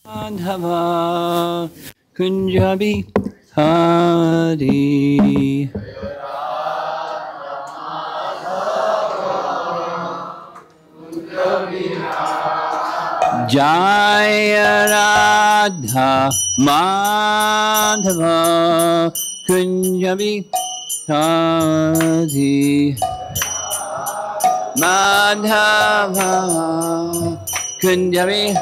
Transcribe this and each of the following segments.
Madhava Kunjabi Hari Jaya Radha Madhava Kunjabi Hari Madhava Kunjabi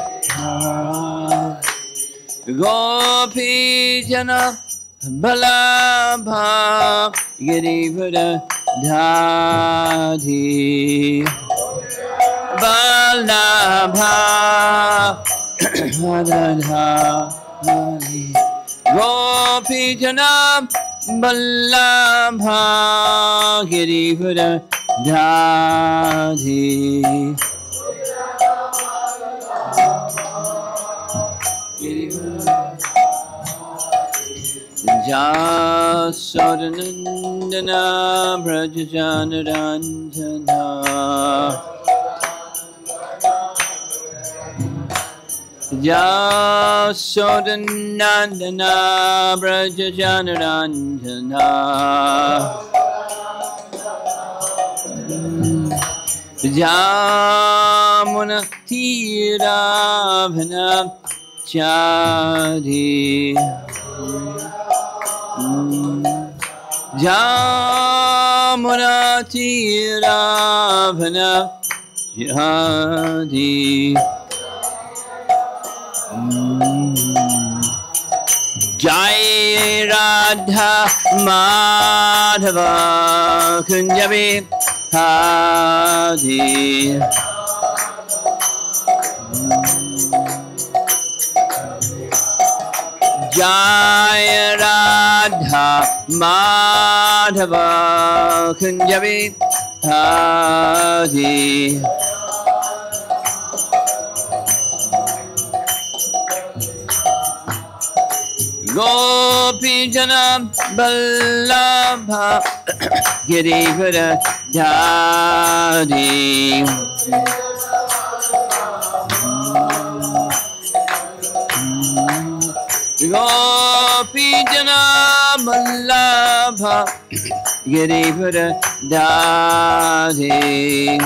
Gopi Jana Balabha Girivara Dhati Balabha Dhati Gopi Jana Balabha Girivara Dhati Jasodanandana Brajajanarandana Jasodanandana Brajajanarandana Jamuna Tiravana Chari Jamuna Tiravana Chari Jai Radha Madhava Kunjabi Hari Jaya Radha Madhava Kunjabi Hari Gopi Jana Vallabha Girivara Dhari Gopi Jana Vallabha Girivara Dhari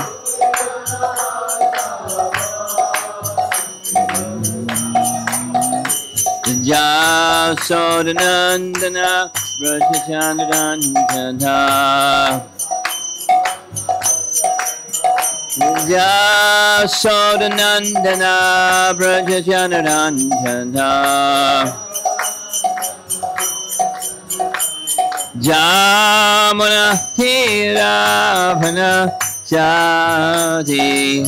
Jasodanandana Brajajanarandana Jasodanandana Brajajanarandana Jamuna Tiravana Chari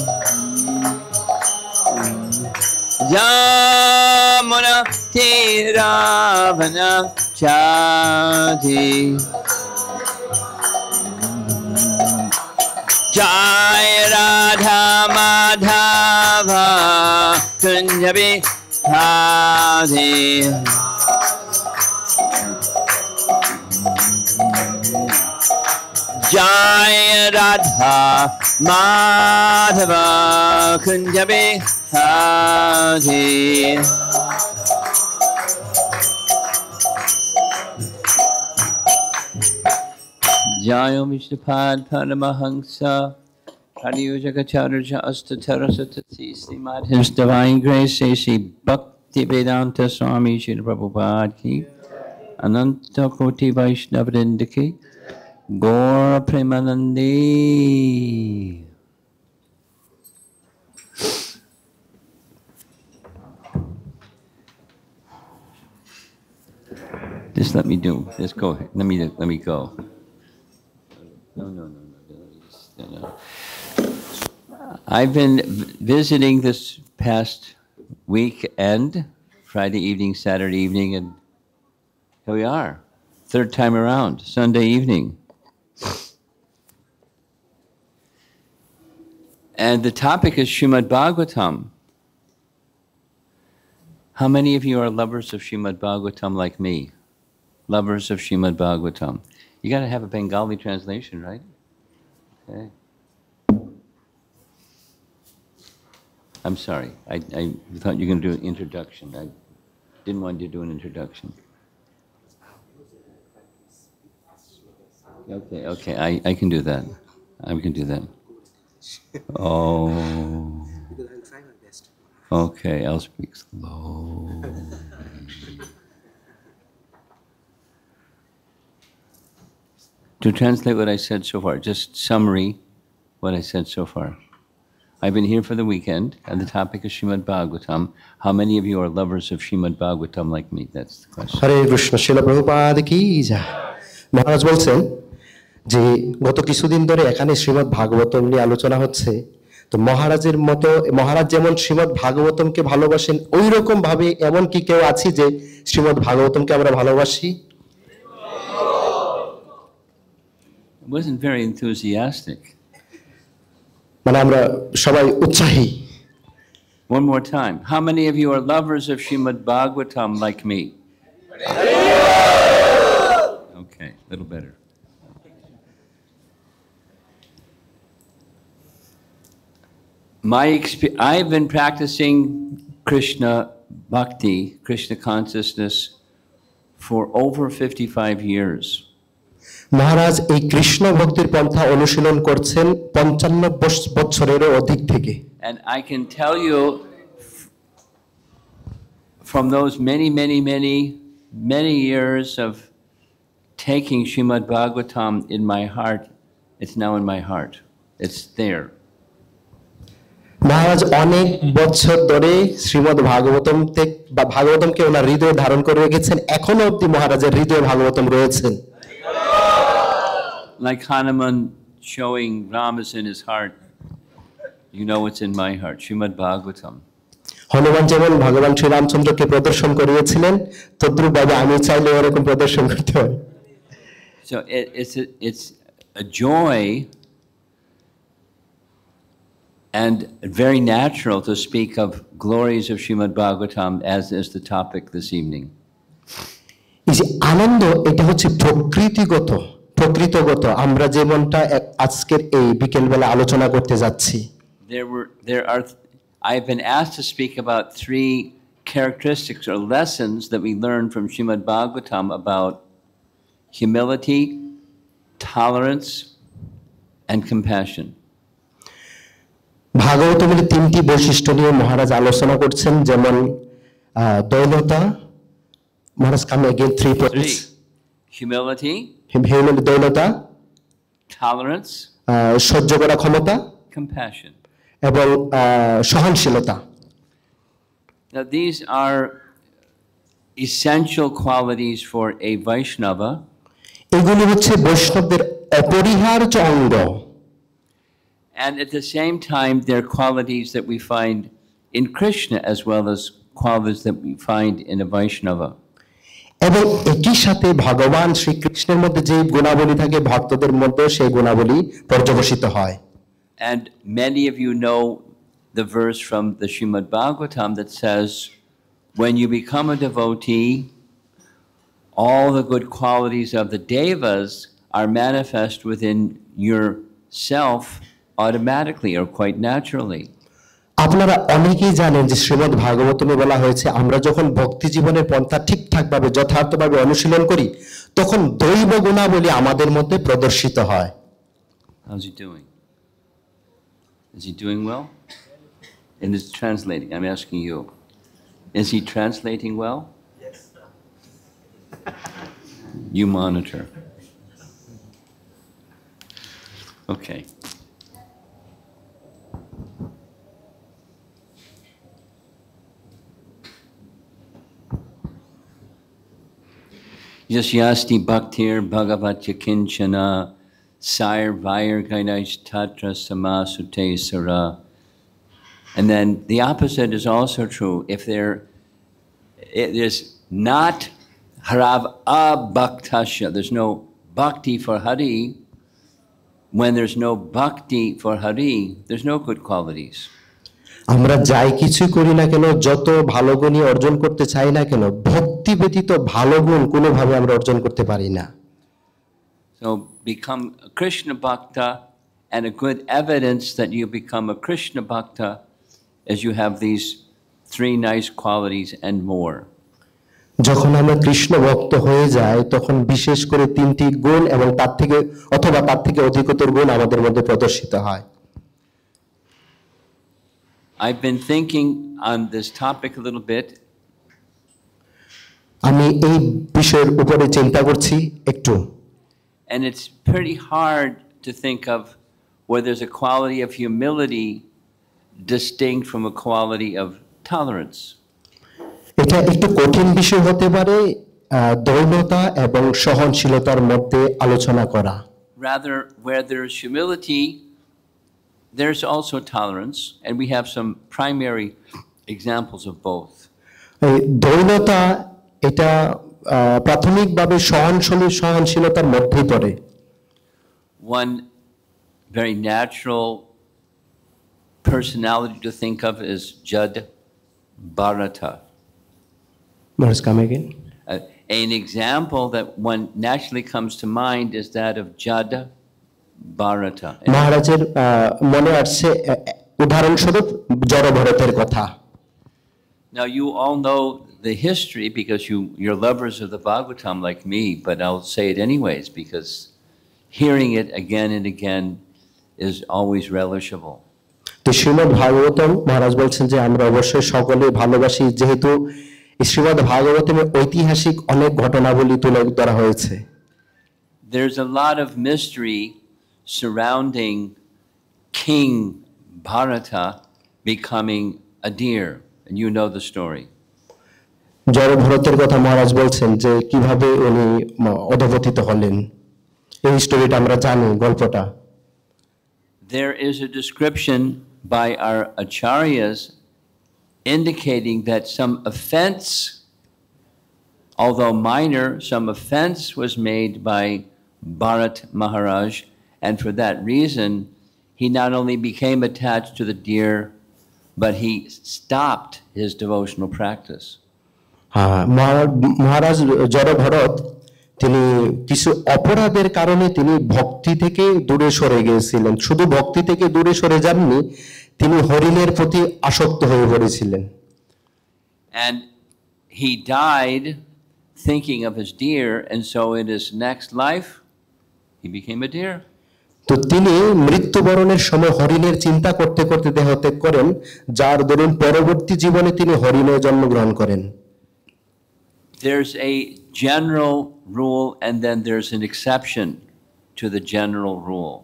Jamuna Tiravana Chari Jai Radha Madhava Kunjabi Hari Jai Radha Madhava Kunjabi Hari Jayo Vishnupad Paramahansa Pariyujakacharya Astatarasatati Srimad His Divine Grace Sri Bhakti Vedanta Swami Srila Prabhupada Ki Ananta Koti Vaishnavrinda Ki Gaura Premanandi. Just let me do. Just go. Let me go. No. I've been visiting this past weekend, Friday evening, Saturday evening, and here we are, third time around, Sunday evening. And the topic is Srimad Bhagavatam. How many of you are lovers of Srimad Bhagavatam like me? Lovers of Srimad Bhagavatam. You got to have a Bengali translation, right? Okay. I'm sorry. I thought you were going to do an introduction. I didn't want you to do an introduction. Okay. I can do that. I can do that. Oh. Because I'll try my best. Okay, I'll speak slowly. To translate what I said so far, just summary what I said so far. I've been here for the weekend, and the topic is Srimad Bhagavatam. How many of you are lovers of Srimad Bhagavatam like me? That's the question. হরে কৃষ্ণ শিল প্রভুপাদ কি জয়। মহারাজ বলছেন যে গত কিছুদিন ধরে এখানে শ্রীমদ্ ভাগবতম নিয়ে আলোচনা হচ্ছে। তো মহারাজের মতো মহারাজ যেমন শ্রীমদ্ ভাগবতমকে ভালোবাসেন, ওই রকম ভাবে এমন কি কেউ আছি যে শ্রীমদ্ ভাগবতমকে আমরা ভালোবাসি? It wasn't very enthusiastic. মানে আমরা সবাই উৎসাহী। One more time. How many of you are lovers of Srimad Bhagavatam like me? Okay, a little better. I've been practicing Krishna Bhakti, Krishna consciousness for over 55 years. মহারাজ এই কৃষ্ণ ভক্তির পন্থা অনুশীলন করছেন 55 বছরেরও অধিক থেকে। And I can tell you from those many years of taking Srimad Bhagavatam in my heart, it's now in my heart. It's there. মহারাজ অনেক বছর ধরে শ্রীমদ্ ভাগবতমকে ওনার হৃদয়ে ধারণ করে রেখেছেন, এখনো অবধি মহারাজের হৃদয়ে ভাগবতম রয়েছেন। Like Hanuman showing Ram is in his heart, you know it's in my heart. Srimad Bhagavatam. Hanuman যেমন ভগবান শ্রীরামচন্দ্রকে প্রদর্শন করিয়েছিলেন, তদ্রূপভাবে আমি চাইলে এরকম প্রদর্শন করতে পারি। So it's a joy and very natural to speak of glories of Srimad Bhagavatam, as is the topic this evening. এই যে আনন্দ, এটা হচ্ছে প্রকৃতগত। আমরা যেমনটা আজকের এই বিকেলবেলা আলোচনা করতে যাচ্ছি। I've been asked to speak about 3 characteristics or lessons that we learn from Srimad Bhagavatam about humility, tolerance, and compassion. ভাগবতমের 3টি বৈশিষ্ট্য নিয়ে মহারাজ আলোচনা করছেন, যেমন দৈন্যতা। মহারাজ come again 3 points. Humility, দৈন্যতা, tolerance, সহ্য করা ক্ষমতা, compassion, এবং সহনশীলতা। Now these are essential qualities for a Vaishnava. এগুলি হচ্ছে বৈষ্ণবদের অপরিহার্য অঙ্গ। And at the same time, they're qualities that we find in Krishna as well as qualities that we find in a Vaishnava. এবং একই সাথে ভগবান শ্রীকৃষ্ণের মধ্যে যে গুণাবলী থাকে, ভক্তদের মধ্যে সেই গুণাবলী পর্যবসিত হয়। And many of you know the verse from the Srimad Bhagavatam that says, when you become a devotee, all the good qualities of the devas are manifest within yourself automatically or quite naturally. আপনারা অনেকেই জানেন যে শ্রীমদ্ ভাগবতমে বলা হয়েছে, আমরা যখন ভক্তি জীবনের পন্থা ঠিকঠাকভাবে যথার্থভাবে অনুশীলন করি, তখন দৈব গুণাবলী আমাদের মধ্যে প্রদর্শিত হয়। How's he doing? Is he doing well? And it's translating. I'm asking you. Is he translating well? Yes. You monitor. Okay. Yasyasti bhaktir bhagavatya kinchana sire vair gainaish tatra samasute sara. And then the opposite is also true. If it is not harav abhaktasya, there's no bhakti for Hari. When there's no bhakti for Hari, there's no good qualities. আমরা যাই কিছু করি না কেন, যত ভালো গুণই অর্জন করতে চাই না কেন, ভক্তি ব্যতীত ভালো গুণ কোনোভাবে আমরা অর্জন করতে পারি না। So become a Krishna Bhakta, and a good evidence that you become a Krishna Bhakta as you have these three nice qualities and more. যখন আমরা কৃষ্ণ ভক্ত হয়ে যাই তখন বিশেষ করে তিনটি গুণ এবং তার থেকে অথবা তার থেকে অধিকতর গুণ আমাদের মধ্যে প্রদর্শিত হয়। I've been thinking on this topic a little bit. আমি এই বিষয়ের উপরে চিন্তা করছি একটু। And it's pretty hard to think of where there's a quality of humility distinct from a quality of tolerance. এটা একটু কঠিন বিষয় হতে পারে দৈন্যতা এবং সহনশীলতার মধ্যে আলোচনা করা। Rather, where there's humility, there's also tolerance, and we have some primary examples of both. এই দৈন্যতা এটা প্রাথমিকভাবে সহনশীলতার মধ্যেই পড়ে। One very natural personality to think of is Jad Bharata. Come again. An example that one naturally comes to mind is that of Jad Bharata. মহারাজের মনে আসছে উদাহরণস্বরূপ জড়ভরতের কথা। Now you all know the history because you're lovers of the Bhagavatam like me, but I'll say it anyways because hearing it again and again is always relishable. তো শ্রীমদ্ ভাগবতম মহারাজ বলছেন যে আমরা অবশ্যই সকলে ভালোবাসি যেহেতু শ্রীমদ্ ভাগবতমে ঐতিহাসিক অনেক ঘটনাবলী তুলে ধরা হয়েছে। There's a lot of mystery surrounding King Bharata becoming a deer, and you know the story. জড়ভরতের কথা মহারাজ বলছেন যে কিভাবে উনি অধঃপতিত হলেন, এই স্টোরিটা আমরা জানি, গল্পটা। There is a description by our acharyas indicating that some offense, although minor, some offense was made by Bharat Maharaj, and for that reason, he not only became attached to the deer, but he stopped his devotional practice. মহারাজ জড়ভরত তিনি কিছু অপরাধের কারণে তিনি ভক্তি থেকে দূরে সরে গিয়েছিলেন। শুধু ভক্তি থেকে দূরে সরে যাননি, তিনি হরিণের প্রতি আসক্ত হয়ে পড়েছিলেন। And he died thinking of his deer, and so in his next life, he became a deer. তো তিনি মৃত্যুবরণের সময় হরিণের চিন্তা করতে করতে দেহত্যাগ করেন, যার দরুন পরবর্তী জীবনে তিনি হরিণে জন্মগ্রহণ করেন। There's a general rule and then there's an exception to the general rule.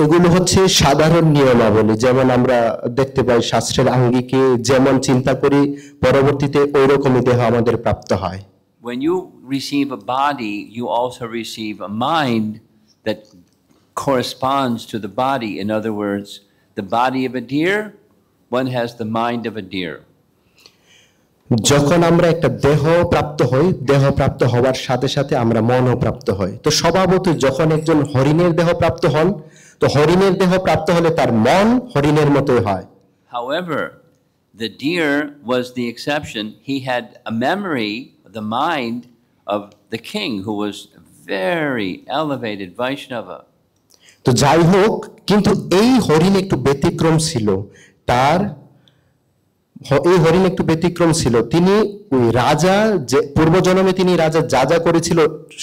এগুলো হচ্ছে সাধারণ নিয়মাবলী, যেমন আমরা দেখতে পাই শাস্ত্রের আঙ্গিকে যেমন চিন্তা করি পরবর্তীতে ওই রকমই দেহ আমাদের প্রাপ্ত হয়। When you receive a body, you also receive a mind that corresponds to the body. In other words, the body of a deer, one has the mind of a deer. যখন আমরা একটা দেহ প্রাপ্ত হই, দেহ প্রাপ্ত হওয়ার সাথে সাথে আমরা মনও প্রাপ্ত হই। তো স্বভাবতই যখন একজন হরিণের দেহ প্রাপ্ত হন, তো হরিণের দেহ প্রাপ্ত হলে তার মন হরিণের মতোই হয়। However, the deer was the exception. He had a memory, the mind of the king, who was very elevated Vaishnava. তো যাই হোক, কিন্তু এই হরিণ একটু ব্যতিক্রম ছিল। এই হরিণ একটু ব্যতিক্রম ছিল। তিনি ওই রাজা, যে পূর্বজন্মে তিনি রাজা যা যা করেছিল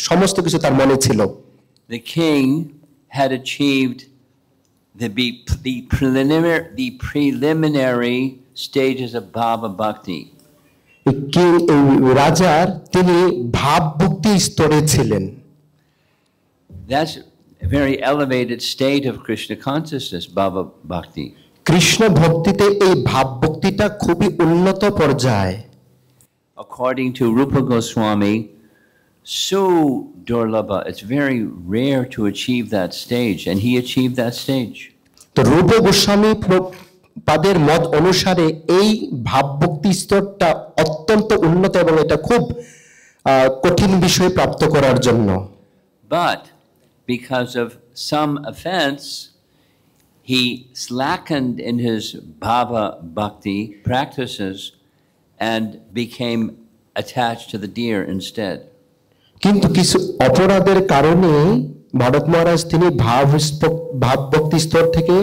সমস্ত কিছু তার মনে ছিল। The king had achieved the preliminary stages of Bhava Bhakti. রাজার তিনি ভাব ভক্তি স্তরে ছিলেন। That's a very elevated state of Krishna consciousness, Bhava Bhakti. Krishna ভক্তিতে এই ভাব ভক্তিটা খুবই উন্নত পর্যায়ে। According to Rupa Goswami, so durlabha, it's very rare to achieve that stage, and he achieved that stage. তো রূপ গোস্বামী পাদের মত অনুসারে এই ভাব ভক্তি স্তরটা অত্যন্ত উন্নত এবং এটা খুব কঠিন বিষয় প্রাপ্ত করার জন্য। But because of some offense, he slackened in his bhava bhakti practices and became attached to the deer instead. কিন্তু কিছু অপরাধের কারণে ভারত মহারাজ তিনি ভাব ভক্তি স্তর থেকে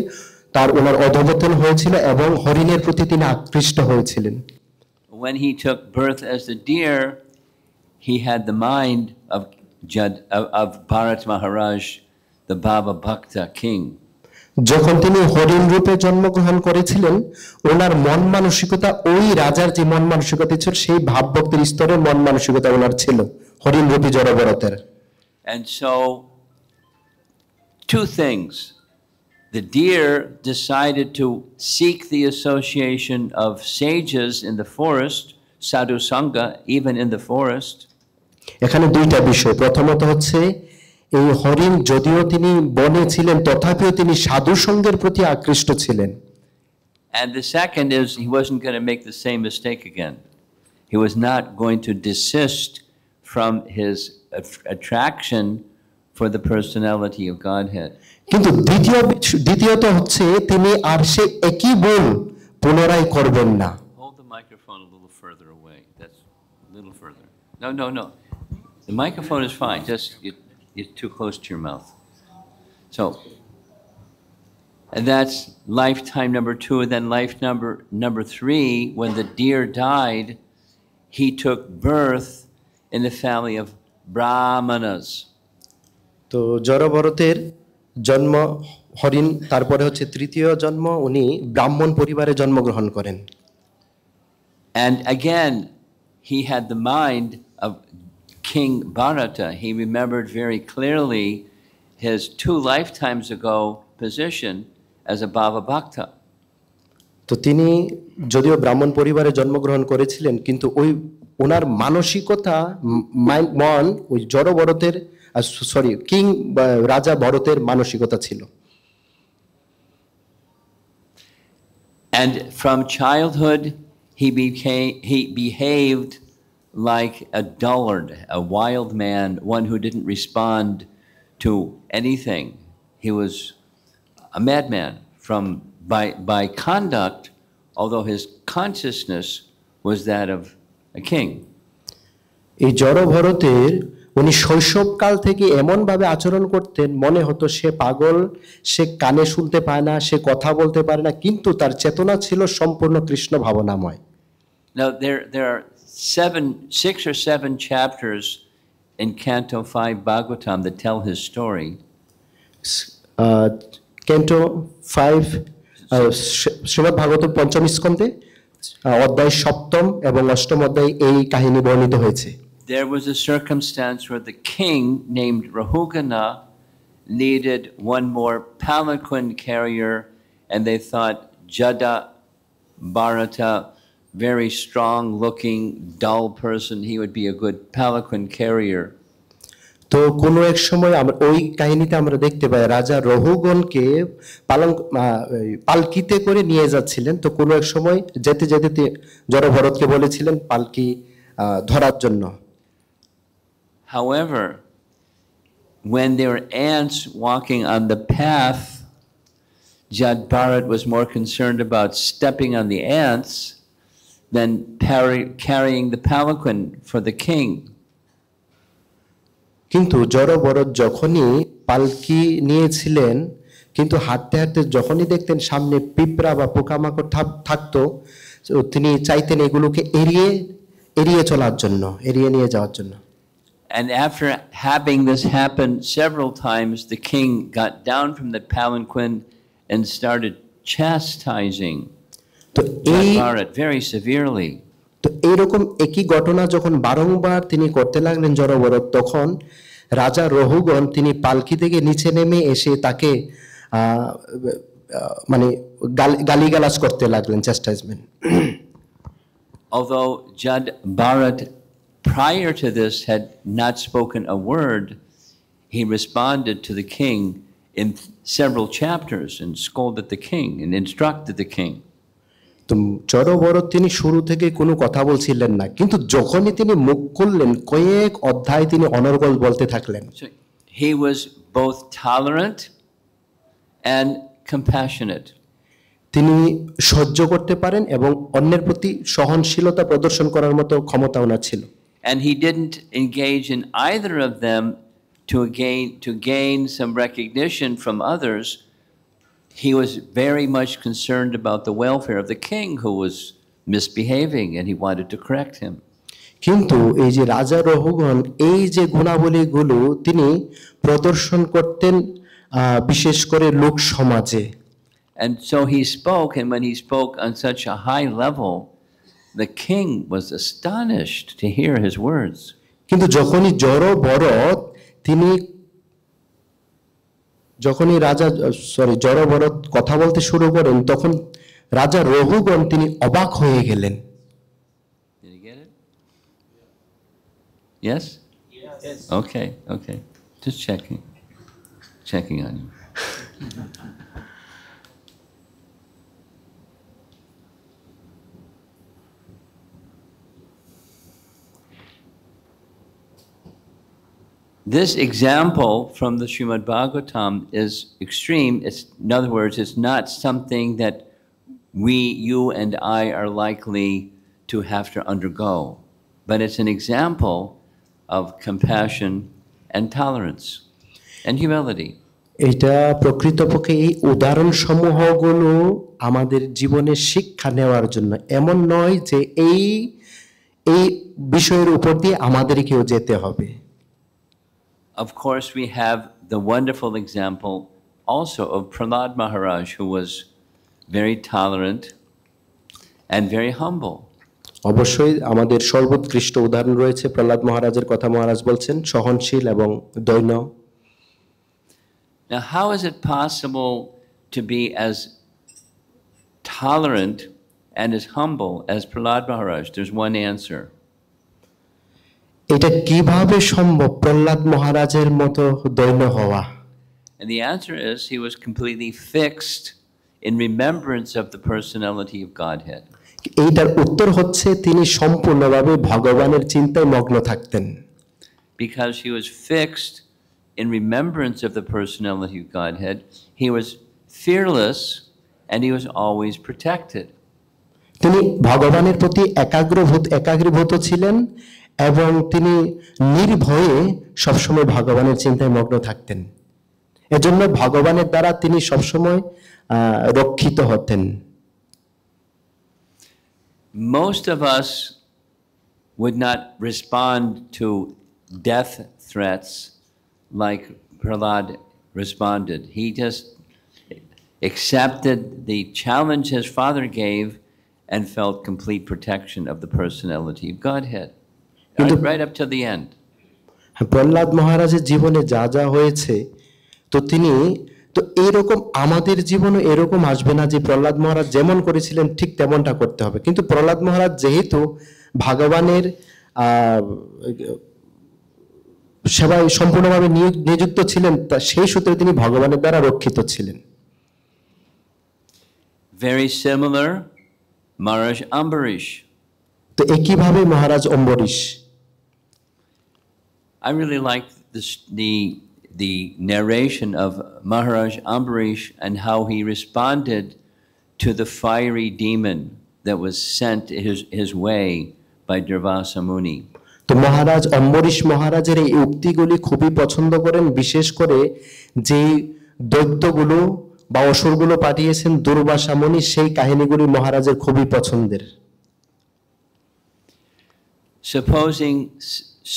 ওনার অধঃপতন হয়েছিল এবং হরিণের প্রতি তিনি আকৃষ্ট হয়েছিলেন। When he took birth as a deer, he had the mind of Bharat Maharaj, the Baba Bhakta king. যখন তিনি হরিণ রূপে জন্মগ্রহণ করেছিলেন, ওনার মন মানসিকতা ওই রাজার যে মন মানসিকতা ছিল সেই ভাবভক্তির স্তরের মন মানসিকতা ওনার ছিল হরিণ রূপী জড়বরতের। And so, two things. The deer decided to seek the association of sages in the forest, sadhu sangha, even in the forest. এখানে দুইটা বিষয়। প্রথমত হচ্ছে এই হরিণ যদিও তিনি বনে ছিলেন তথাপিও তিনি সাধু সঙ্গের প্রতি আকৃষ্ট ছিলেন। And the second is he wasn't going to make the same mistake again. He was not going to desist from his attraction for the personality of Godhead. কিন্তু দ্বিতীয়ত হচ্ছে তিনি আর সে একই ভুল পুনরায় করবেন না। Hold the microphone a little further away. That's a little further. No. The microphone is fine. Just it's too close to your mouth. So, and that's lifetime number 2. And then life number 3, when the deer died, he took birth in the family of Brahmanas. তো জড়ভরতের জন্ম হরিণ, তারপরে হচ্ছে তৃতীয় জন্ম উনি ব্রাহ্মণ পরিবারে জন্মগ্রহণ করেন। And again, he had the mind of King Bharata. He remembered very clearly his 2 lifetimes ago position as a Baba Bhakta. তো তিনি যদিও ব্রাহ্মণ পরিবারে জন্মগ্রহণ করেছিলেন কিন্তু ওই ওনার মানসিকতা মন ওই জড়ভরতের কিং রাজা ভরতের মানসিকতা ছিল। And from childhood he behaved like a dullard, a wild man, one who didn't respond to anything. He was a madman by conduct, although his consciousness was that of a king. এই জড়ভরতের উনি শৈশবকাল থেকে এমন ভাবে আচরণ করতেন মনে হতো সে পাগল, সে কানে শুনতে পায় না, সে কথা বলতে পারে না, কিন্তু তার চেতনা ছিল সম্পূর্ণ Krishna ভাবনাময়। Now there are 6 or 7 chapters in Canto 5 Bhagavatam that tell his story. Canto 5 Shrimad Bhagavatam পঞ্চম স্কন্ধে অধ্যায় 7ম এবং 8ম অধ্যায়ে এই কাহিনী বর্ণিত হয়েছে। There was a circumstance where the king named Rahugana needed one more palanquin carrier, and they thought Jada Bharata, very strong looking, dull person, he would be a good palanquin carrier. তো কোনো এক সময় আমরা ওই কাহিনীতে আমরা দেখতে পাই রাজা রহুগণকে পালকিতে করে নিয়ে যাচ্ছিলেন। তো কোনো এক সময় যেতে যেতে জড়ভরতকে বলেছিলেন পালকি ধরার জন্য। However, when there were ants walking on the path, Jad Bharat was more concerned about stepping on the ants than carrying the palanquin for the king. কিন্তু জড়ভরত যখনই পালকি নিয়েছিলেন কিন্তু হাঁটতে হাঁটতে যখনই দেখতেন সামনে পিঁপড়া বা পোকামাকড় থাকতো তিনি চাইতেন এগুলোকে এড়িয়ে চলার জন্য, এড়িয়ে নিয়ে যাওয়ার জন্য। And after having this happen several times, the king got down from the palanquin and started chastising Bharat very severely. তো এইরকম একই ঘটনা যখন বারংবার তিনি করতে লাগলেন জড়ভরত, তখন রাজা রহুগণ তিনি পালকি থেকে নিচে নেমে এসে তাকে মানে গালিগালাজ করতে লাগলেন, চ্যাস্টাইজমেন্ট। Although Jad Bharat prior to this had not spoken a word, he responded to the king in several chapters and scolded the king and instructed the king. তো জড়ভরত তিনি শুরু থেকে কোনো কথা বলছিলেন না, কিন্তু যখনই তিনি মুখ খুললেন কয়েক অধ্যায় তিনি অনর্গল বলতে থাকলেন। He was both tolerant and compassionate. তিনি সহ্য করতে পারেন এবং অন্যের প্রতি সহনশীলতা প্রদর্শন করার মতো ক্ষমতা ওনার ছিল। And he didn't engage in either of them to gain some recognition from others, he was very much concerned about the welfare of the king who was misbehaving, and he wanted to correct him. কিন্তু এই যে রাজা রহুগণ এই যে গুণাবলীগুলো তিনি প্রদর্শন করতেন বিশেষ করে লোক সমাজে। And so he spoke, and when he spoke on such a high level, the king was astonished to hear his words. কিন্তু যখনই জড়বরত কথা বলতে শুরু করেন তখন রাজা রহুগণ তিনি অবাক হয়ে গেলেন। Did you get it? Yes? Yes. Okay. Just checking on you. This example from the Srimad Bhagavatam is extreme. In other words, it's not something that you and I are likely to have to undergo, but it's an example of compassion and tolerance and humility. এটা প্রকৃতপক্ষে এই উদাহরণ সমূহগুলো আমাদের জীবনে শিক্ষা নেওয়ার জন্য, এমন নয় যে এই বিষয়ের উপর দিয়ে আমাদেরকেও যেতে হবে। Of course, we have the wonderful example also of Prahlad Maharaj, who was very tolerant and very humble. অবশ্যই আমাদের সর্বোৎকৃষ্ট উদাহরণ রয়েছে প্রহ্লাদ মহারাজের কথা মহারাজ বলছেন, সহনশীল এবং দৈন্য। Now, how is it possible to be as tolerant and as humble as Prahlad Maharaj? There's one answer. এটা কিভাবে সম্ভব প্রহ্লাদ মহারাজের মতো দৈন্য হওয়া? And the answer is he was completely fixed in remembrance of the personality of Godhead. এইটার উত্তর হচ্ছে তিনি সম্পূর্ণভাবে ভগবানের চিন্তায় মগ্ন থাকতেন। Because he was fixed in remembrance of the personality of Godhead, he was fearless and he was always protected. তিনি ভগবানের প্রতি একাগ্রীভূত ছিলেন এবং তিনি নির্ভয়ে সবসময় ভগবানের চিন্তায় মগ্ন থাকতেন। এজন্য ভগবানের দ্বারা তিনি সবসময় রক্ষিত হতেন। Most of us would not respond to death threats like Prahlad responded. He just accepted the challenge his father gave and felt complete protection of the personality of Godhead. Right up to the end. Prahlad মহারাজের জীবনে যা যা হয়েছে তো এরকম আমাদের জীবনে এরকম আসবে না যে প্রহ্লাদ মহারাজ যেমন করেছিলেন ঠিক তেমনটা করতে হবে। কিন্তু প্রহ্লাদ মহারাজ যেহেতু ভগবানের সেবায় সম্পূর্ণভাবে নিযুক্ত ছিলেন, তা সেই সূত্রে তিনি ভগবানের দ্বারা রক্ষিত ছিলেন। Very similar, Maharaj Ambarish. তো একইভাবে মহারাজ Ambarish. I really like the narration of Maharaj Ambarish and how he responded to the fiery demon that was sent his way by Durvasa Muni. তো মহারাজ অম্বরীশ মহারাজের এই উক্তিগুলি খুবই পছন্দ করেন, বিশেষ করে যে দৈত্যগুলো বা অসুরগুলো পাঠিয়েছেন দুর্বাসা মুনি, সেই কাহিনীগুলি মহারাজের খুবই পছন্দের। Supposing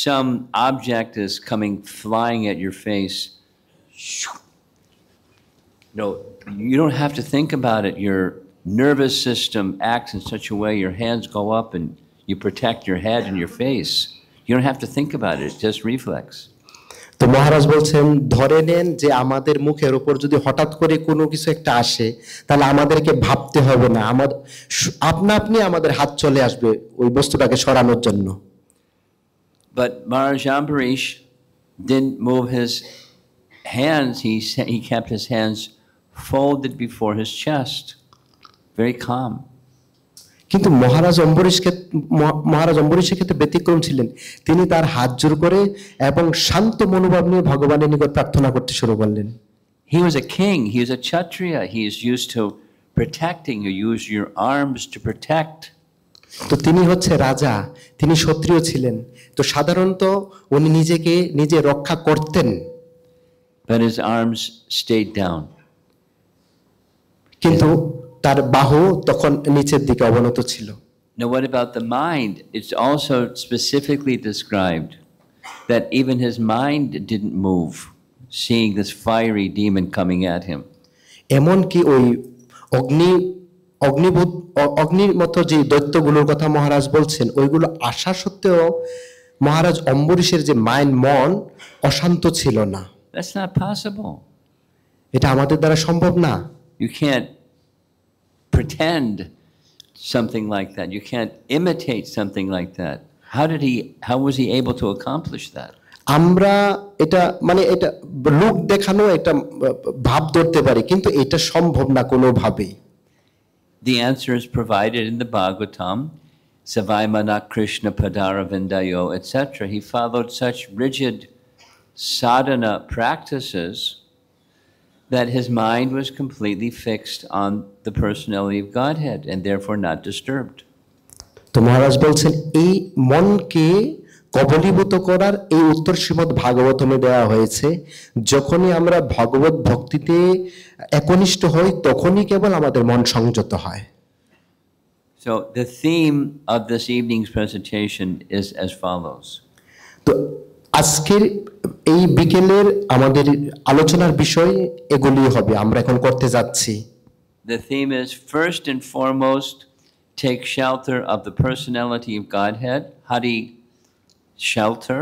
some object is coming flying at your face, no, you don't have to think about it. Your nervous system acts in such a way, your hands go up and you protect your head and your face. You don't have to think about it, it's just reflex. তো মহারাজ বলছেন, ধরে নেন যে আমাদের মুখের উপর যদি হঠাৎ করে কোনো কিছু একটা আসে, তাহলে আমাদেরকে ভাবতে হবে না, আপনা আপনি আমাদের হাত চলে আসবে ওই বস্তুটাকে সরানোর জন্য। But Maharaj Ambarish didn't move his hands. He kept his hands folded before his chest, very calm. কিন্তু মহারাজ অম্বরীশের ক্ষেত্রে ব্যতিক্রম ছিলেন। তিনি তার হাত জোড় করে এবং শান্ত মনোভাব নিয়ে ভগবানের নিকট প্রার্থনা করতে শুরু করলেন। He was a king. He was a Kshatriya. He is used to protecting. You use your arms to protect. তো তিনি হচ্ছে রাজা, তিনি ক্ষত্রিয় ছিলেন, তো সাধারণত উনি নিজে রক্ষা করতেন। But his arms stayed down. কিন্তু তার বাহু তখন নিচের দিকে অবনত ছিল। Now, what about the mind? It's also specifically described that even his mind didn't move, seeing this fiery demon coming at him. এমনকি ওই অগ্নি অগ্নিভূত অগ্নির মতো যে দৈত্যগুলোর কথা মহারাজ বলছেন, ওইগুলো আসা সত্ত্বেও মহারাজ অম্বরীশের যে মন অশান্ত ছিল না। That's not possible. এটা আমাদের দ্বারা সম্ভব না। You can't pretend something like that. You can't imitate something like that. How was he able to accomplish that? আমরা এটা এটা লোক দেখানো একটা ভাব ধরতে পারি, কিন্তু এটা সম্ভব না কোনোভাবেই। The answer is provided in the Bhagavatam, Savaimana Krishna Padara Vindayo, etc. He followed such rigid sadhana practices that his mind was completely fixed on the personality of Godhead and therefore not disturbed. তো মহারাজ বলছেন এই মনকে কবলীভূত করার এই উত্তর শ্রীমদ্ ভাগবতমে দেওয়া হয়েছে। যখনই আমরা ভগবত ভক্তিতে একনিষ্ঠ হই, তখনই কেবল আমাদের মন সংযত হয়। So the theme of this evening's presentation is as follows. তো আজকের এই বিকেলের আমাদের আলোচনার বিষয় এগুলি হবে, আমরা এখন করতে যাচ্ছি। The theme is first and foremost, take shelter of the personality of Godhead. Hari shelter.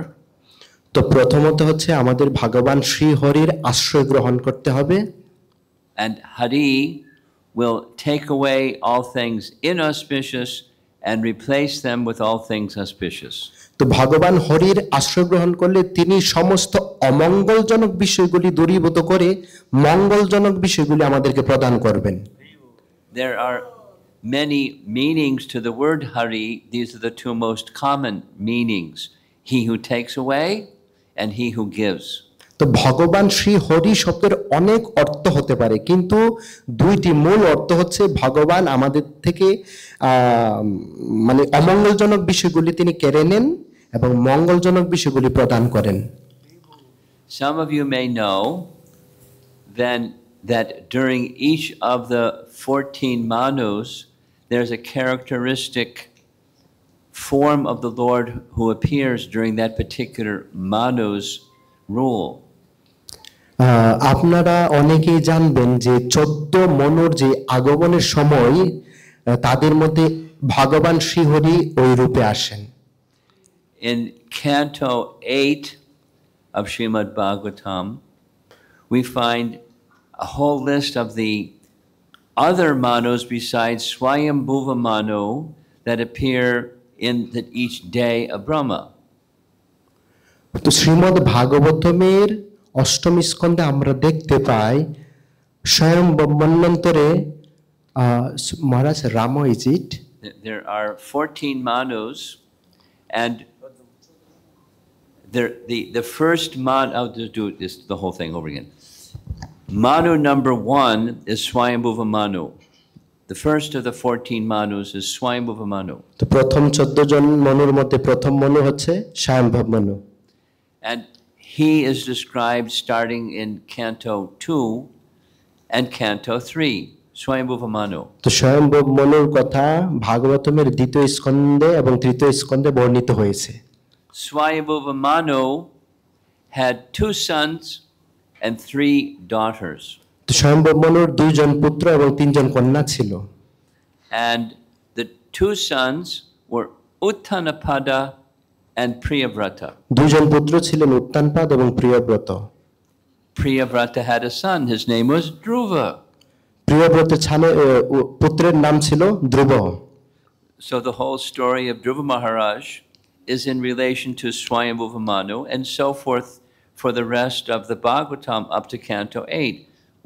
তো প্রথমত হচ্ছে আমাদের ভগবান শ্রী হরির আশ্রয় গ্রহণ করতে হবে। And Hari will take away all things inauspicious and replace them with all things auspicious. তো ভগবান হরির আশ্রয় গ্রহণ করলে তিনি সমস্ত অমঙ্গলজনক বিষয়গুলি দূরীভূত করে মঙ্গলজনক বিষয়গুলি আমাদেরকে প্রদান করবেন। There are many meanings to the word Hari. These are the two most common meanings: he who takes away and he who gives. তো ভগবান শ্রী হরি শব্দের অনেক অর্থ হতে পারে, কিন্তু দুইটি মূল অর্থ হচ্ছে ভগবান আমাদের থেকে অমঙ্গলজনক বিষয়গুলি তিনি কেড়ে নেন এবং মঙ্গলজনক বিষয়গুলি প্রদান করেন। Some of you may know then that during each of the 14 manus there's a characteristic form of the Lord who appears during that particular manu's rule. আপনারা অনেকেই জানবেন যে 14 মনুর যে আগমনের সময় তাদের মধ্যে ভগবান শ্রীহরি ওই রূপে আসেন। In Canto 8 of Srimad Bhagavatam, we find a whole list of the other manus besides Swayambhuva Manu that appear in each day of Brahma. তো শ্রীমদ্ ভাগবতমের অষ্টম স্কন্ধে আমরা দেখতে পাই স্বয়ং মন্বন্তরে মহারাজ Ram, is it? There are 14 manus, and the first manu, I'll just do this the whole thing over again. Manu number 1 is Swayambhuva Manu. The first of the 14 manus is Swayambhuva Manu. তো প্রথম 14 জন মনুর মধ্যে প্রথম মনু হচ্ছে স্বয়ম্ভব Manu. And he is described starting in Canto 2 and Canto 3, Swayambhuva Manu. তো স্বয়ম্ভব মনুর কথা ভাগবতমের দ্বিতীয় স্কন্ধে এবং তৃতীয় স্কন্ধে বর্ণিত হয়েছে। Swayambhuva Manu had 2 sons and 3 daughters. তো স্বয়ম্ভব মনুর 2 জন পুত্র এবং 3 জন কন্যা ছিল। And the 2 sons were Uttanapada and Priyavrata. 2 জন পুত্র ছিলেন উত্তানপাদ এবং Priyabrata. Priyavrata had a son, his name was Dhruva. প্রিয়ব্রতের পুত্রের নাম ছিল ধ্রুব। So the whole story of Dhruva Maharaj is in relation to Swayambhuva Manu, and so forth for the rest of the Bhagavatam up to Canto 8.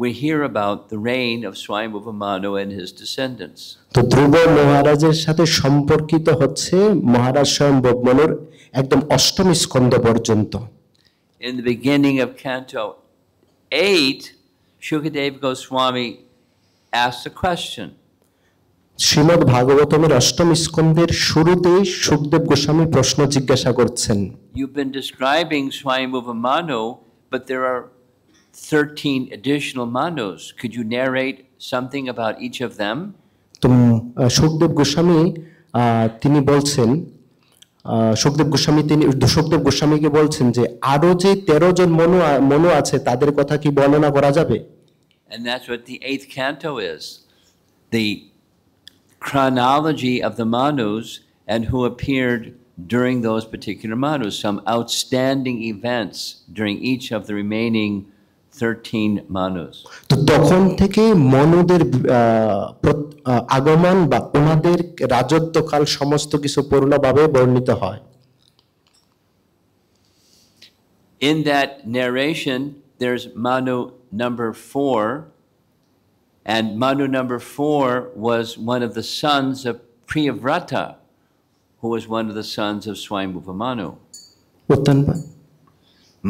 We hear about the reign of Swayambhuva Manu and his descendants. তো ধ্রুব মহারাজের সাথে সম্পর্কিত হচ্ছে মহারাজ স্বয়ম্ভব মনুর একদম অষ্টম স্কন্ধ পর্যন্ত। In the beginning of Canto 8, Shukadeva Goswami asked a question. Shrimad ভাগবতমের অষ্টম স্কন্ধের শুরুতেই সুখদেব গোস্বামী প্রশ্ন জিজ্ঞাসা করছেন। You've been describing Swayambhuva Manu, but there are 13 additional Manus. Could you narrate something about each of them? তো সুখদেব গোস্বামী তিনি বলছেন সুখদেব গোস্বামীকে বলছেন যে আরো যে 13 জন মনু আছে তাদের কথা কি বর্ণনা করা যাবে? And that's what the 8th canto is. The chronology of the Manus and who appeared during those particular Manus, some outstanding events during each of the remaining 13 Manus. তো তখন থেকে মনুদের আগমন বা ওনাদের রাজত্বকাল সমস্ত কিছু পূর্ণভাবে বর্ণিত হয়। In that narration, there's Manu number 4, and Manu number 4 was one of the sons of Priyavrata, who was one of the sons of Swayambhuva Manu.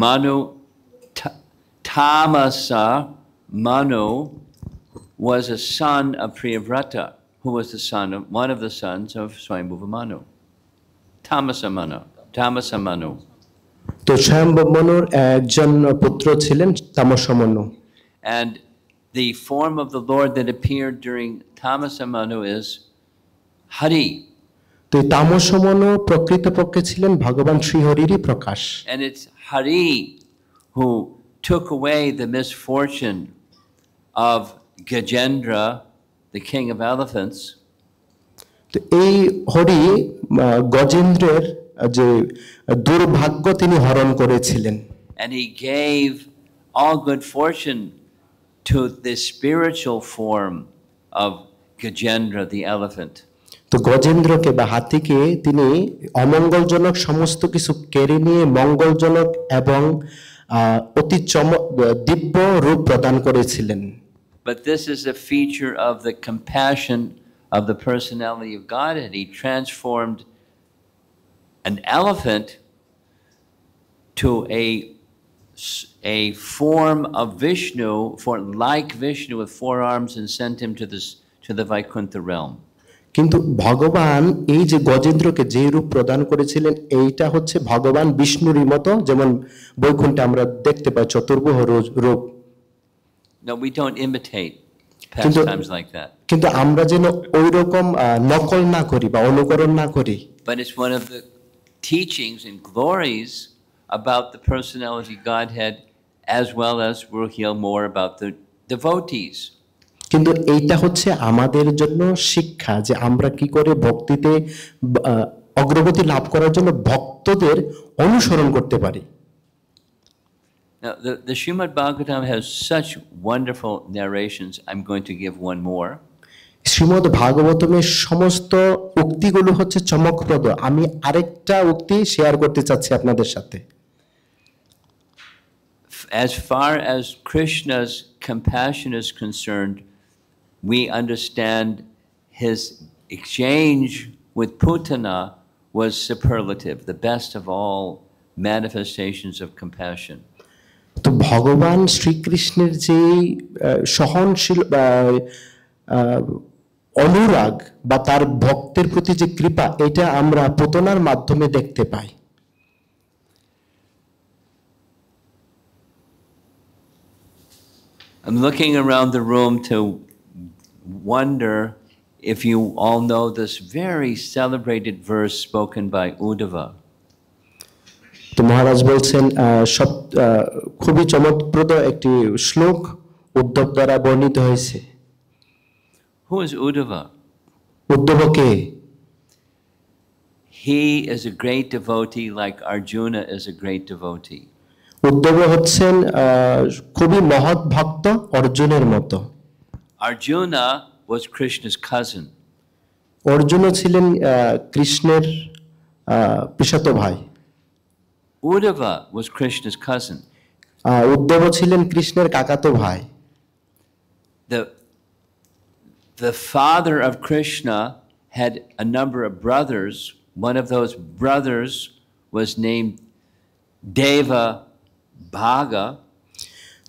Manu Tamasa Manu was a son of Priyavrata, who was the son of one of the sons of Swayambhuva Manu. Tamasa Manu. তো স্বয়ম্ভব মনুর একজন পুত্র ছিলেন তামসা Manu. And the form of the Lord that appeared during Tamasa Manu is Hari. তো তামসা মনু প্রকৃতপক্ষে ছিলেন ভগবান শ্রীহরিরই প্রকাশ। And it's Hari who took away the misfortune of Gajendra, the king of elephants. তো এই হরি গজেন্দ্রের যে দুর্ভাগ্য তিনি হরণ করেছিলেন। And he gave all good fortune to the spiritual form of Gajendra the elephant. তো গজেন্দ্রকে বা হাতিকে তিনি অমঙ্গলজনক সমস্ত কিছু কেড়ে নিয়ে মঙ্গলজনক এবং অতি দিব্য রূপ প্রদান করেছিলেন। But this is a feature of the compassion of the personality of Godhead. He transformed an elephant to a form of Vishnu, like Vishnu with 4 arms, and sent him to the Vaikuntha realm. কিন্তু ভগবান এই যে গজেন্দ্রকে যে রূপ প্রদান করেছিলেন এইটা হচ্ছে ভগবান বিষ্ণুরই মতো, যেমন বৈকুণ্ঠে আমরা দেখতে পাই চতুর্ভুজ রূপ। No, we don't imitate pastimes like that. কিন্তু আমরা যেন ওইরকম নকল না করি বা অনুকরণ না করি। But it's one of the teachings and glories about the personality Godhead, as well as we'll hear more about the devotees. কিন্তু এইটা হচ্ছে আমাদের জন্য শিক্ষা যে আমরা কি করে ভক্তিতে অগ্রগতি লাভ করার জন্য ভক্তদের অনুসরণ করতে পারি। Now, the Srimad Bhagavatam has such wonderful narrations. I'm going to give one more. Shrimad ভাগবতমের সমস্ত উক্তিগুলো হচ্ছে চমকপ্রদ। আমি আরেকটা উক্তি শেয়ার করতে চাচ্ছি আপনাদের সাথে। As far as Krishna's compassion is concerned, we understand his exchange with Putana was superlative, the best of all manifestations of compassion. তো ভগবান শ্রীকৃষ্ণের যে সহনশীল অনুরাগ বা তার ভক্তের প্রতি যে কৃপা, এটা আমরা পুতনার মাধ্যমে দেখতে পাই। I'm looking around the room to wonder if you all know this very celebrated verse spoken by Uddhava. তো মহারাজ বলছেন সব খুবই চমকপ্রদ একটি শ্লোক উদ্ধব দ্বারা বর্ণিত হয়েছে। Who is Uddhava? Uddhav K? He is a great devotee like Arjuna is a great devotee. Uddhav হচ্ছেন খুবই মহৎ ভক্ত অর্জুনের মতো। Arjuna was Krishna's cousin. Arjun ছিলেন কৃষ্ণের পিসতো ভাই। Uddhava was Krishna's cousin. Uddhav ছিলেন কৃষ্ণের কাকাতো ভাই। The father of Krishna had a number of brothers. One of those brothers was named Deva Bhaga.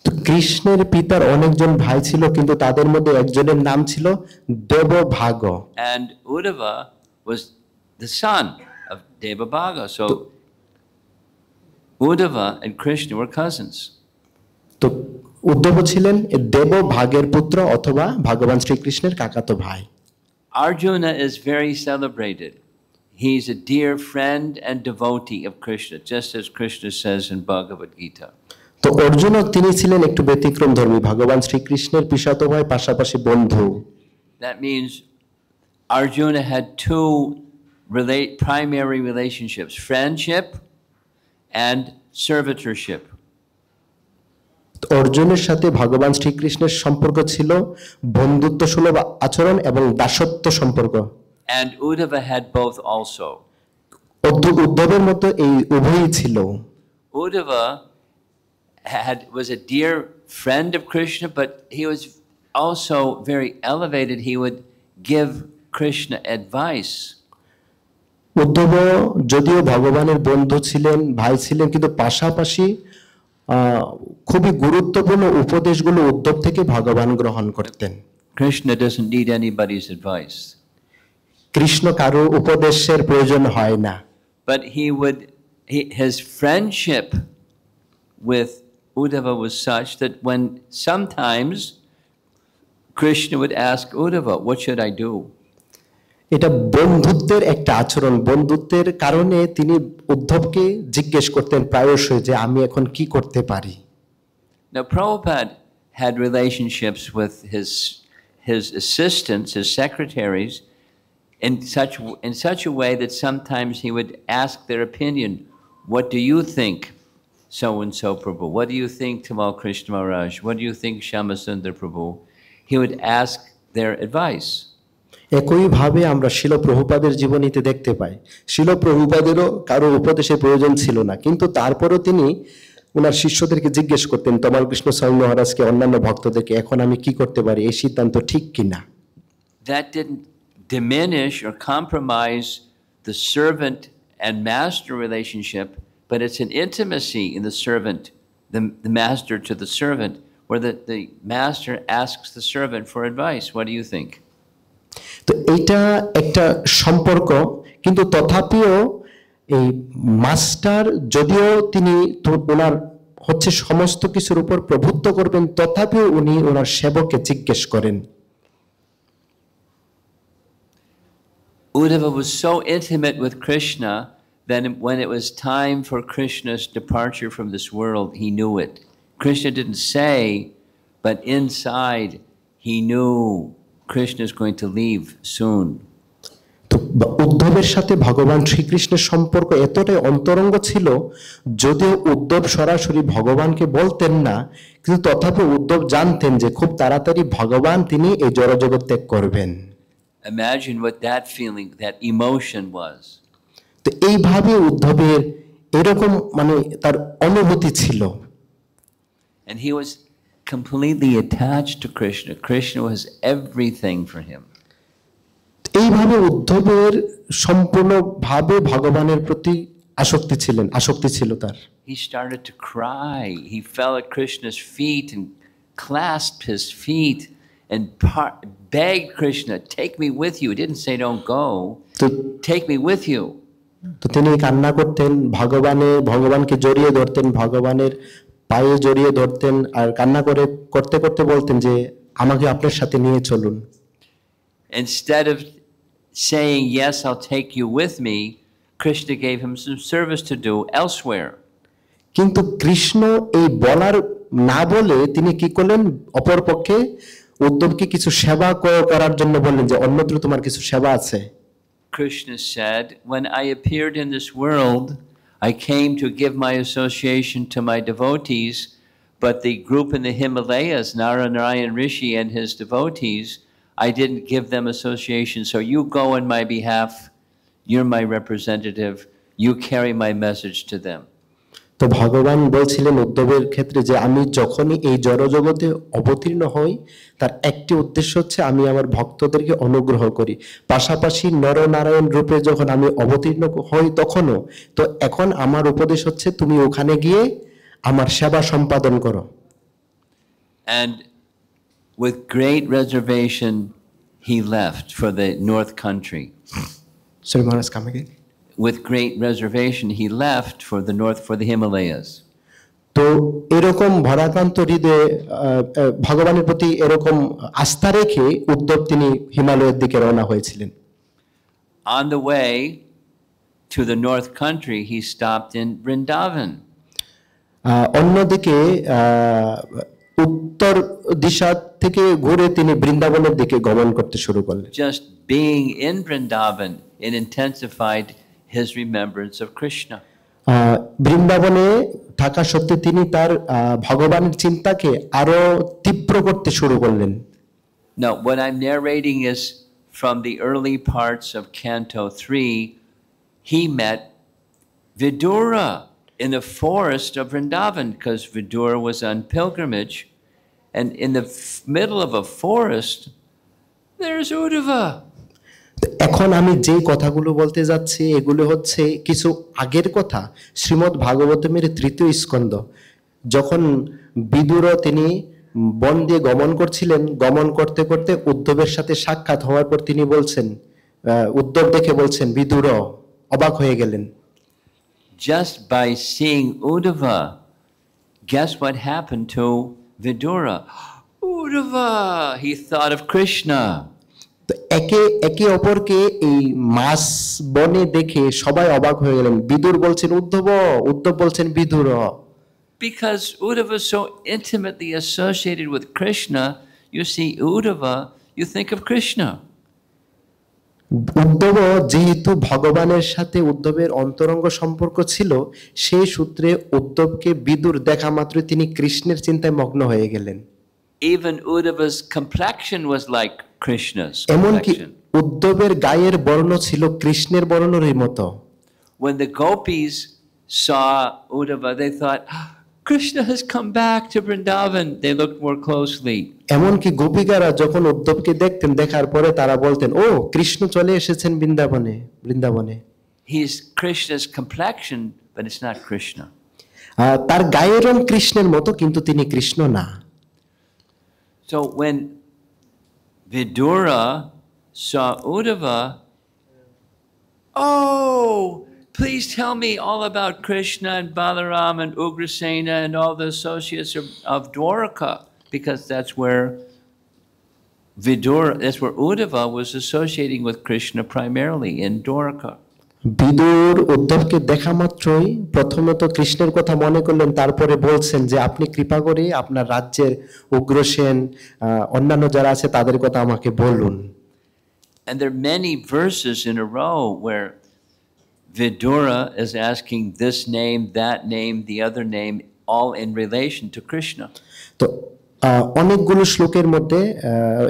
তো কৃষ্ণের পিতার অনেকজন ভাই ছিল, কিন্তু তাদের মধ্যে একজনের নাম ছিল দেবভাগ। And Uddhava was the son of Devabhaga. So Uddhava and Krishna were cousins. তো উদ্ধব ছিলেন দেব ভাগের পুত্র অথবা ভগবান শ্রীকৃষ্ণের কাকাতো ভাই। Arjuna is very celebrated. He's a dear friend and devotee of Krishna, just as Krishna says in Bhagavad Gita. তো অর্জুনও তিনি ছিলেন একটু ব্যতিক্রম ধর্মী, ভগবান শ্রীকৃষ্ণের পিসাতো ভাই, পাশাপাশি বন্ধু। That means Arjuna had two primary relationships, friendship and servitorship. অর্জুনের সাথে ভগবান শ্রীকৃষ্ণের সম্পর্ক ছিল বন্ধুত্ব সুলভ আচরণ এবং দাসত্ব সম্পর্ক। And Uddhava had both also. উদ্ধবের মতো এই উভয়ই ছিল। Uddhava was a dear friend of Krishna, but he was also very elevated. He would give Krishna advice. Uddhav যদিও ভগবানের বন্ধু ছিলেন, ভাই ছিলেন, কিন্তু পাশাপাশি খুবই গুরুত্বপূর্ণ উপদেশগুলো উদ্ধব থেকে ভগবান গ্রহণ করতেন। Krishna doesn't need anybody's advice. Krishna কারো উপদেশের প্রয়োজন হয় না। But his friendship with Uddhava was such that when sometimes Krishna would ask Uddhava, "What should I do?" এটা বন্ধুত্বের একটা আচরণ। বন্ধুত্বের কারণে তিনি উদ্ধবকে জিজ্ঞেস করতেন প্রায়শই যে আমি এখন কি করতে পারি। Now Prabhupada had relationships with his assistants, his secretaries, in such a way that sometimes he would ask their opinion. What do you think, so and so Prabhu? What do you think, Tamal Krishna Maharaj? What do you think, Shyamasundar Prabhu? He would ask their advice. একইভাবে আমরা শিল প্রভুপাদের জীবনীতে দেখতে পাই, শিল প্রভুপাদেরও কারো উপদেশের প্রয়োজন ছিল না, কিন্তু তারপরও তিনি ওনার শিষ্যদেরকে জিজ্ঞেস করতেন, তমাল কৃষ্ণ স্বামী মহারাজকে, অন্যান্য ভক্তদেরকে, এখন আমি কি করতে পারি, এই সিদ্ধান্ত ঠিক কিনা। That didn't diminish or compromise the servant and master relationship, but it's an intimacy in the servant, the master to the servant, where the master asks the servant for advice. What do you think? তো এটা একটা সম্পর্ক, কিন্তু তথাপিও এই master যদিও তিনি ওনার হচ্ছে সমস্ত কিছুর উপর প্রভুত্ব করবেন, তথাপিও উনি ওনার সেবককে জিজ্ঞেস করেন। Uddhava was so intimate with Krishna that when it was time for Krishna's departure from this world, he knew it. Krishna didn't say, but inside he knew Krishna is going to leave soon. তো উদ্ধবের সাথে ভগবান শ্রীকৃষ্ণের সম্পর্ক এতটাই অন্তরঙ্গ ছিল, যদিও উদ্ধব সরাসরি ভগবানকে বলতেন না, কিন্তু তথাপি উদ্ধব জানতেন যে খুব তাড়াতাড়ি ভগবান তিনি এই জড়জগৎ ত্যাগ করবেন। Imagine what that feeling, that emotion was. তো এইভাবে উদ্ধবের এরকম তার অনুভূতি ছিল। And he was completely attached to Krishna. Krishna was everything for him. এইভাবে উদ্ধবের সম্পূর্ণভাবে ভগবানের প্রতি আসক্তি ছিল তার। He started to cry. He fell at Krishna's feet and clasped his feet and begged Krishna, "Take me with you." He didn't say, "Don't go." Take me with you. তো তিনি কান্না করতেন, ভগবানকে জড়িয়ে ধরতেন, ভগবানের পায়ে জড়িয়ে ধরতেন, আর কান্না করতে করতে বলতেন যে আমাকে আপনার সাথে নিয়ে চলুন। Instead of saying, "Yes, I'll take you with me," Krishna gave him some service to do elsewhere. কিন্তু কৃষ্ণ এই বলার না বলে তিনি কি করলেন, অপরপক্ষে উদ্ধবকে কিছু সেবা করার জন্য বললেন যে অন্যত্র তোমার কিছু সেবা আছে। Krishna said, "When I appeared in this world, I came to give my association to my devotees, but the group in the Himalayas, Narayana Rishi and his devotees, I didn't give them association. So you go on my behalf. You're my representative. You carry my message to them." তো ভগবান বলছিলেন উদ্ধবের ক্ষেত্রে যে আমি যখনই এই জড়জগতে অবতীর্ণ হই, তার একটি উদ্দেশ্য হচ্ছে আমি আমার ভক্তদেরকে অনুগ্রহ করি। পাশাপাশি নরনারায়ণ রূপে যখন আমি অবতীর্ণ হই তখনও, তো এখন আমার উপদেশ হচ্ছে তুমি ওখানে গিয়ে আমার সেবা সম্পাদন করো। And with great reservation, he left for the North Country. Sorry, Maharaj, come again. With great reservation, he left for the Himalayas. তো এরকম ভরাক্রান্ত হৃদয়ে ভগবানের প্রতি এরকম আস্থা রেখে উদ্ধব তিনি হিমালয়ের দিকে রওনা হয়েছিলেন। On the way to the North Country, he stopped in Vrindavan. অন্যদিকে উত্তর দিশা থেকে ঘুরে তিনি বৃন্দাবনের দিকে গমন করতে শুরু করলেন। Just being in Vrindavan, it intensified his remembrance of Krishna. বৃন্দাবনে থাকা সত্ত্বে তিনি তার ভগবানের চিন্তাকে আরো তীব্র করতে শুরু করলেন। Now, what I'm narrating is from the early parts of Canto 3. He met Vidura in the forest of Vrindavan, because Vidura was on pilgrimage, and in the middle of a forest, there's Uddhava. এখন আমি যে কথাগুলো বলতে যাচ্ছি এগুলো হচ্ছে কিছু আগের কথা, শ্রীমদ্ ভাগবতমের তৃতীয় স্কন্ধ। যখন বিদুর তিনি বন দিয়ে গমন করছিলেন, গমন করতে করতে উদ্ধবের সাথে সাক্ষাৎ হওয়ার পর তিনি বলছেন, উদ্ধব দেখে বলছেন, বিদুর অবাক হয়ে গেলেন। Just by seeing Uddhava, guess what happened to Vidura? Uddhava, he thought of Krishna. তো একে একে অপরকে এই মাস বনে দেখে সবাই অবাক হয়ে গেলেন। বিদুর বলছেন উদ্ধব, উদ্ধব বলছেন Vidur. Because Uddhava is so intimately associated with Krishna, you see Uddhava, you think of Krishna. Uddhav যেহেতু ভগবানের সাথে উদ্ধবের অন্তরঙ্গ সম্পর্ক ছিল, সেই সূত্রে উদ্ধবকে বিদুর দেখা মাত্র তিনি কৃষ্ণের চিন্তায় মগ্ন হয়ে গেলেন। Even Uddhava's complexion was like Krishna's এমনকি complexion. উদ্ধবের গায়ের বর্ণ ছিল কৃষ্ণের বর্ণের মতো। When the gopis saw Uddhava, they thought, Krishna has come back to Vrindavan. They looked more closely. এমনকি গোপিকারা যখন উদ্ধবকে দেখতেন, দেখার পরে তারা বলতেন, ও কৃষ্ণ চলে এসেছেন বৃন্দাবনে, বৃন্দাবনে। He's Krishna's complexion, but it's not Krishna. তার গায়ের রং কৃষ্ণের মতো, কিন্তু তিনি কৃষ্ণ না। So when Vidura saw Uddhava, oh, please tell me all about Krishna and Balaram and Ugrasena and all the associates of Dwarka, because that's where Uddhava was associating with Krishna primarily in Dwarka. Vidur উদ্ধবকে দেখা মাত্রই প্রথমত কৃষ্ণের কথা মনে করলেন, তারপরে বলছেন যে আপনি কৃপা করে আপনার রাজ্যের উগ্রসেন অন্যান্য যারা আছে তাদের কথা আমাকে বলুন। And there are many verses in a row where Vidura is asking this name, that name, the other name, all in relation to Krishna. তো অনেকগুলো শ্লোকের মধ্যে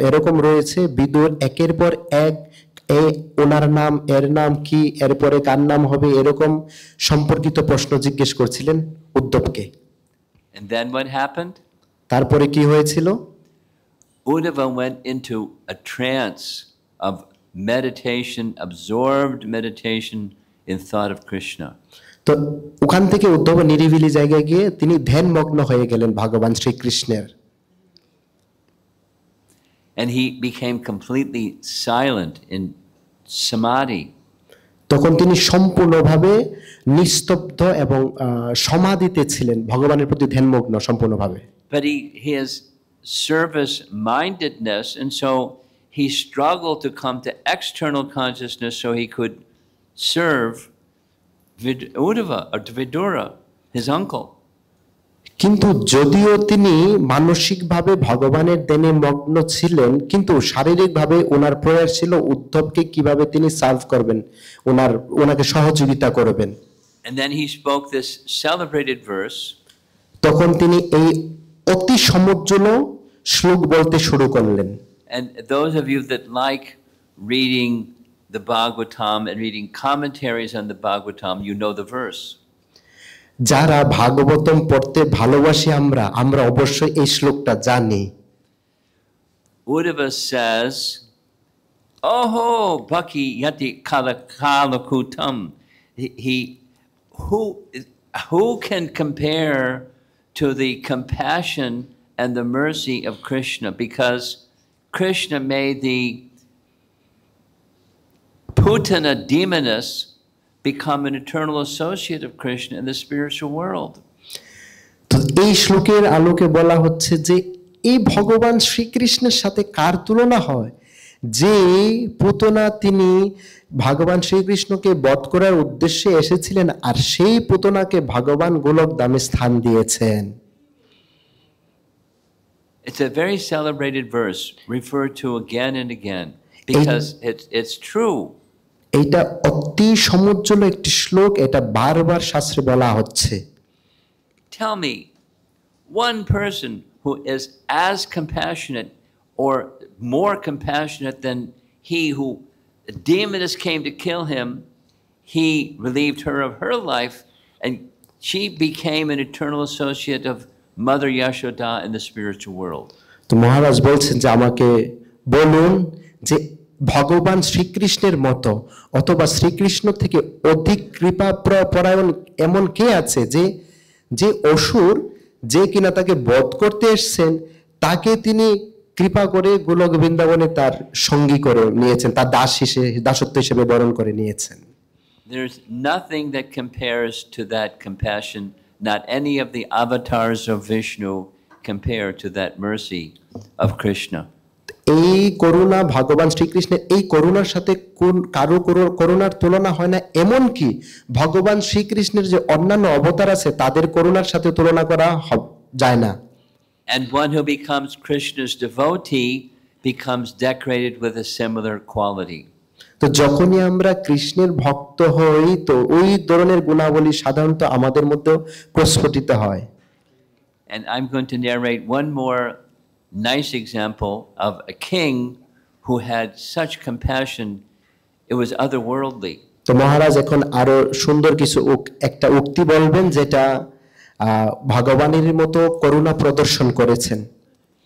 এরকম রয়েছে, বিদুর একের পর এক ওনার নাম, এর নাম কি, এরপরে কার নাম হবে, এরকম সম্পর্কিত প্রশ্ন জিজ্ঞেস করছিলেন উদ্ধবকে। And then what happened? তারপরে কি হয়েছিল? Uddhava went into a trance of meditation, absorbed meditation in thought of Krishna. তো ওখান থেকে উদ্ধব নিরিবিলি জায়গায় গিয়ে তিনি ধ্যানমগ্ন হয়ে গেলেন ভগবান শ্রীকৃষ্ণের। And he became completely silent in samadhi. তখন তিনি সম্পূর্ণভাবে নিস্তব্ধ এবং সমাধিতে ছিলেন, ভগবানের প্রতি ধ্যানমগ্ন সম্পূর্ণভাবে। But he has service mindedness, and so he struggled to come to external consciousness so he could serve Uddhava or Vidura, his uncle. কিন্তু যদিও তিনি মানসিকভাবে ভগবানের ধ্যানে মগ্ন ছিলেন, কিন্তু শারীরিকভাবে ওনার প্রয়াস ছিল উদ্ধবকে কিভাবে তিনি সার্ভ করবেন, ওনাকে সহযোগিতা করবেন। And then he spoke this celebrated verse. তখন তিনি এই অতি সমুজ্জ্বল শ্লোক বলতে শুরু করলেন। And those of you that like reading the Bhagavatam and reading commentaries on the Bhagavatam, you know the verse. যারা ভাগবতম পড়তে ভালোবাসি আমরা অবশ্যই এই শ্লোকটা জানি। Uddhava says, "Oho, bhakti yati kalakutam." Who can compare to the compassion and the mercy of Krishna? Because Krishna made the Putana demoness become an eternal associate of Krishna in the spiritual world. তো এই শ্লোকের আলোকে বলা হচ্ছে যে এই ভগবান শ্রীকৃষ্ণের সাথে কার তুলনা হয়, যে পুতনা তিনি ভগবান শ্রীকৃষ্ণকে বধ করার উদ্দেশ্যে এসেছিলেন, আর সেই পুতনাকে ভগবান গোলক ধামে স্থান দিয়েছেন। It's a very celebrated verse, referred to again and again, because it's true. এইটা অতি সমুজ্জ্বল একটি শ্লোক, এটা বারবার শাস্ত্রে বলা হচ্ছে। Tell me, one person who is as compassionate or more compassionate than he who the demoness came to kill him, he relieved her of her life, and she became an eternal associate of Mother Yashoda in the spiritual world. তো মহারাজ বলছেন যে আমাকে বলুন যে ভগবান শ্রীকৃষ্ণের মতো অথবা শ্রীকৃষ্ণ থেকে অধিক কৃপা পরায়ণ এমন কে আছে, যে যে অসুর যে কিনা তাকে বধ করতে এসেছেন তাকে তিনি কৃপা করে গোলক বৃন্দাবনে তার সঙ্গী করে নিয়েছেন, তার দাসত্ব হিসেবে বরণ করে নিয়েছেন। There's nothing that compares to that compassion. Not any of the avatars of Vishnu compare to that mercy of Krishna. এই করুণা ভগবান শ্রীকৃষ্ণের এই করুণার সাথে কারো করুণার তুলনা হয় না, এমনকি ভগবান শ্রীকৃষ্ণের যে অন্যান্য অবতার আছে তাদের করুণার সাথে তুলনা করা যায় না। And one who becomes Krishna's devotee becomes decorated with a similar quality. তো যখনই আমরা কৃষ্ণের ভক্ত হই তো ওই ধরনের গুণাবলী সাধারণত আমাদের মধ্যে প্রস্ফুটিত হয়। And I'm going to narrate one more nice example of a king who had such compassion, it was otherworldly. তো মহারাজ এখন আরো সুন্দর কিছু একটা উক্তি বলবেন যেটা ভগবানের মতো করুণা প্রদর্শন করেছেন।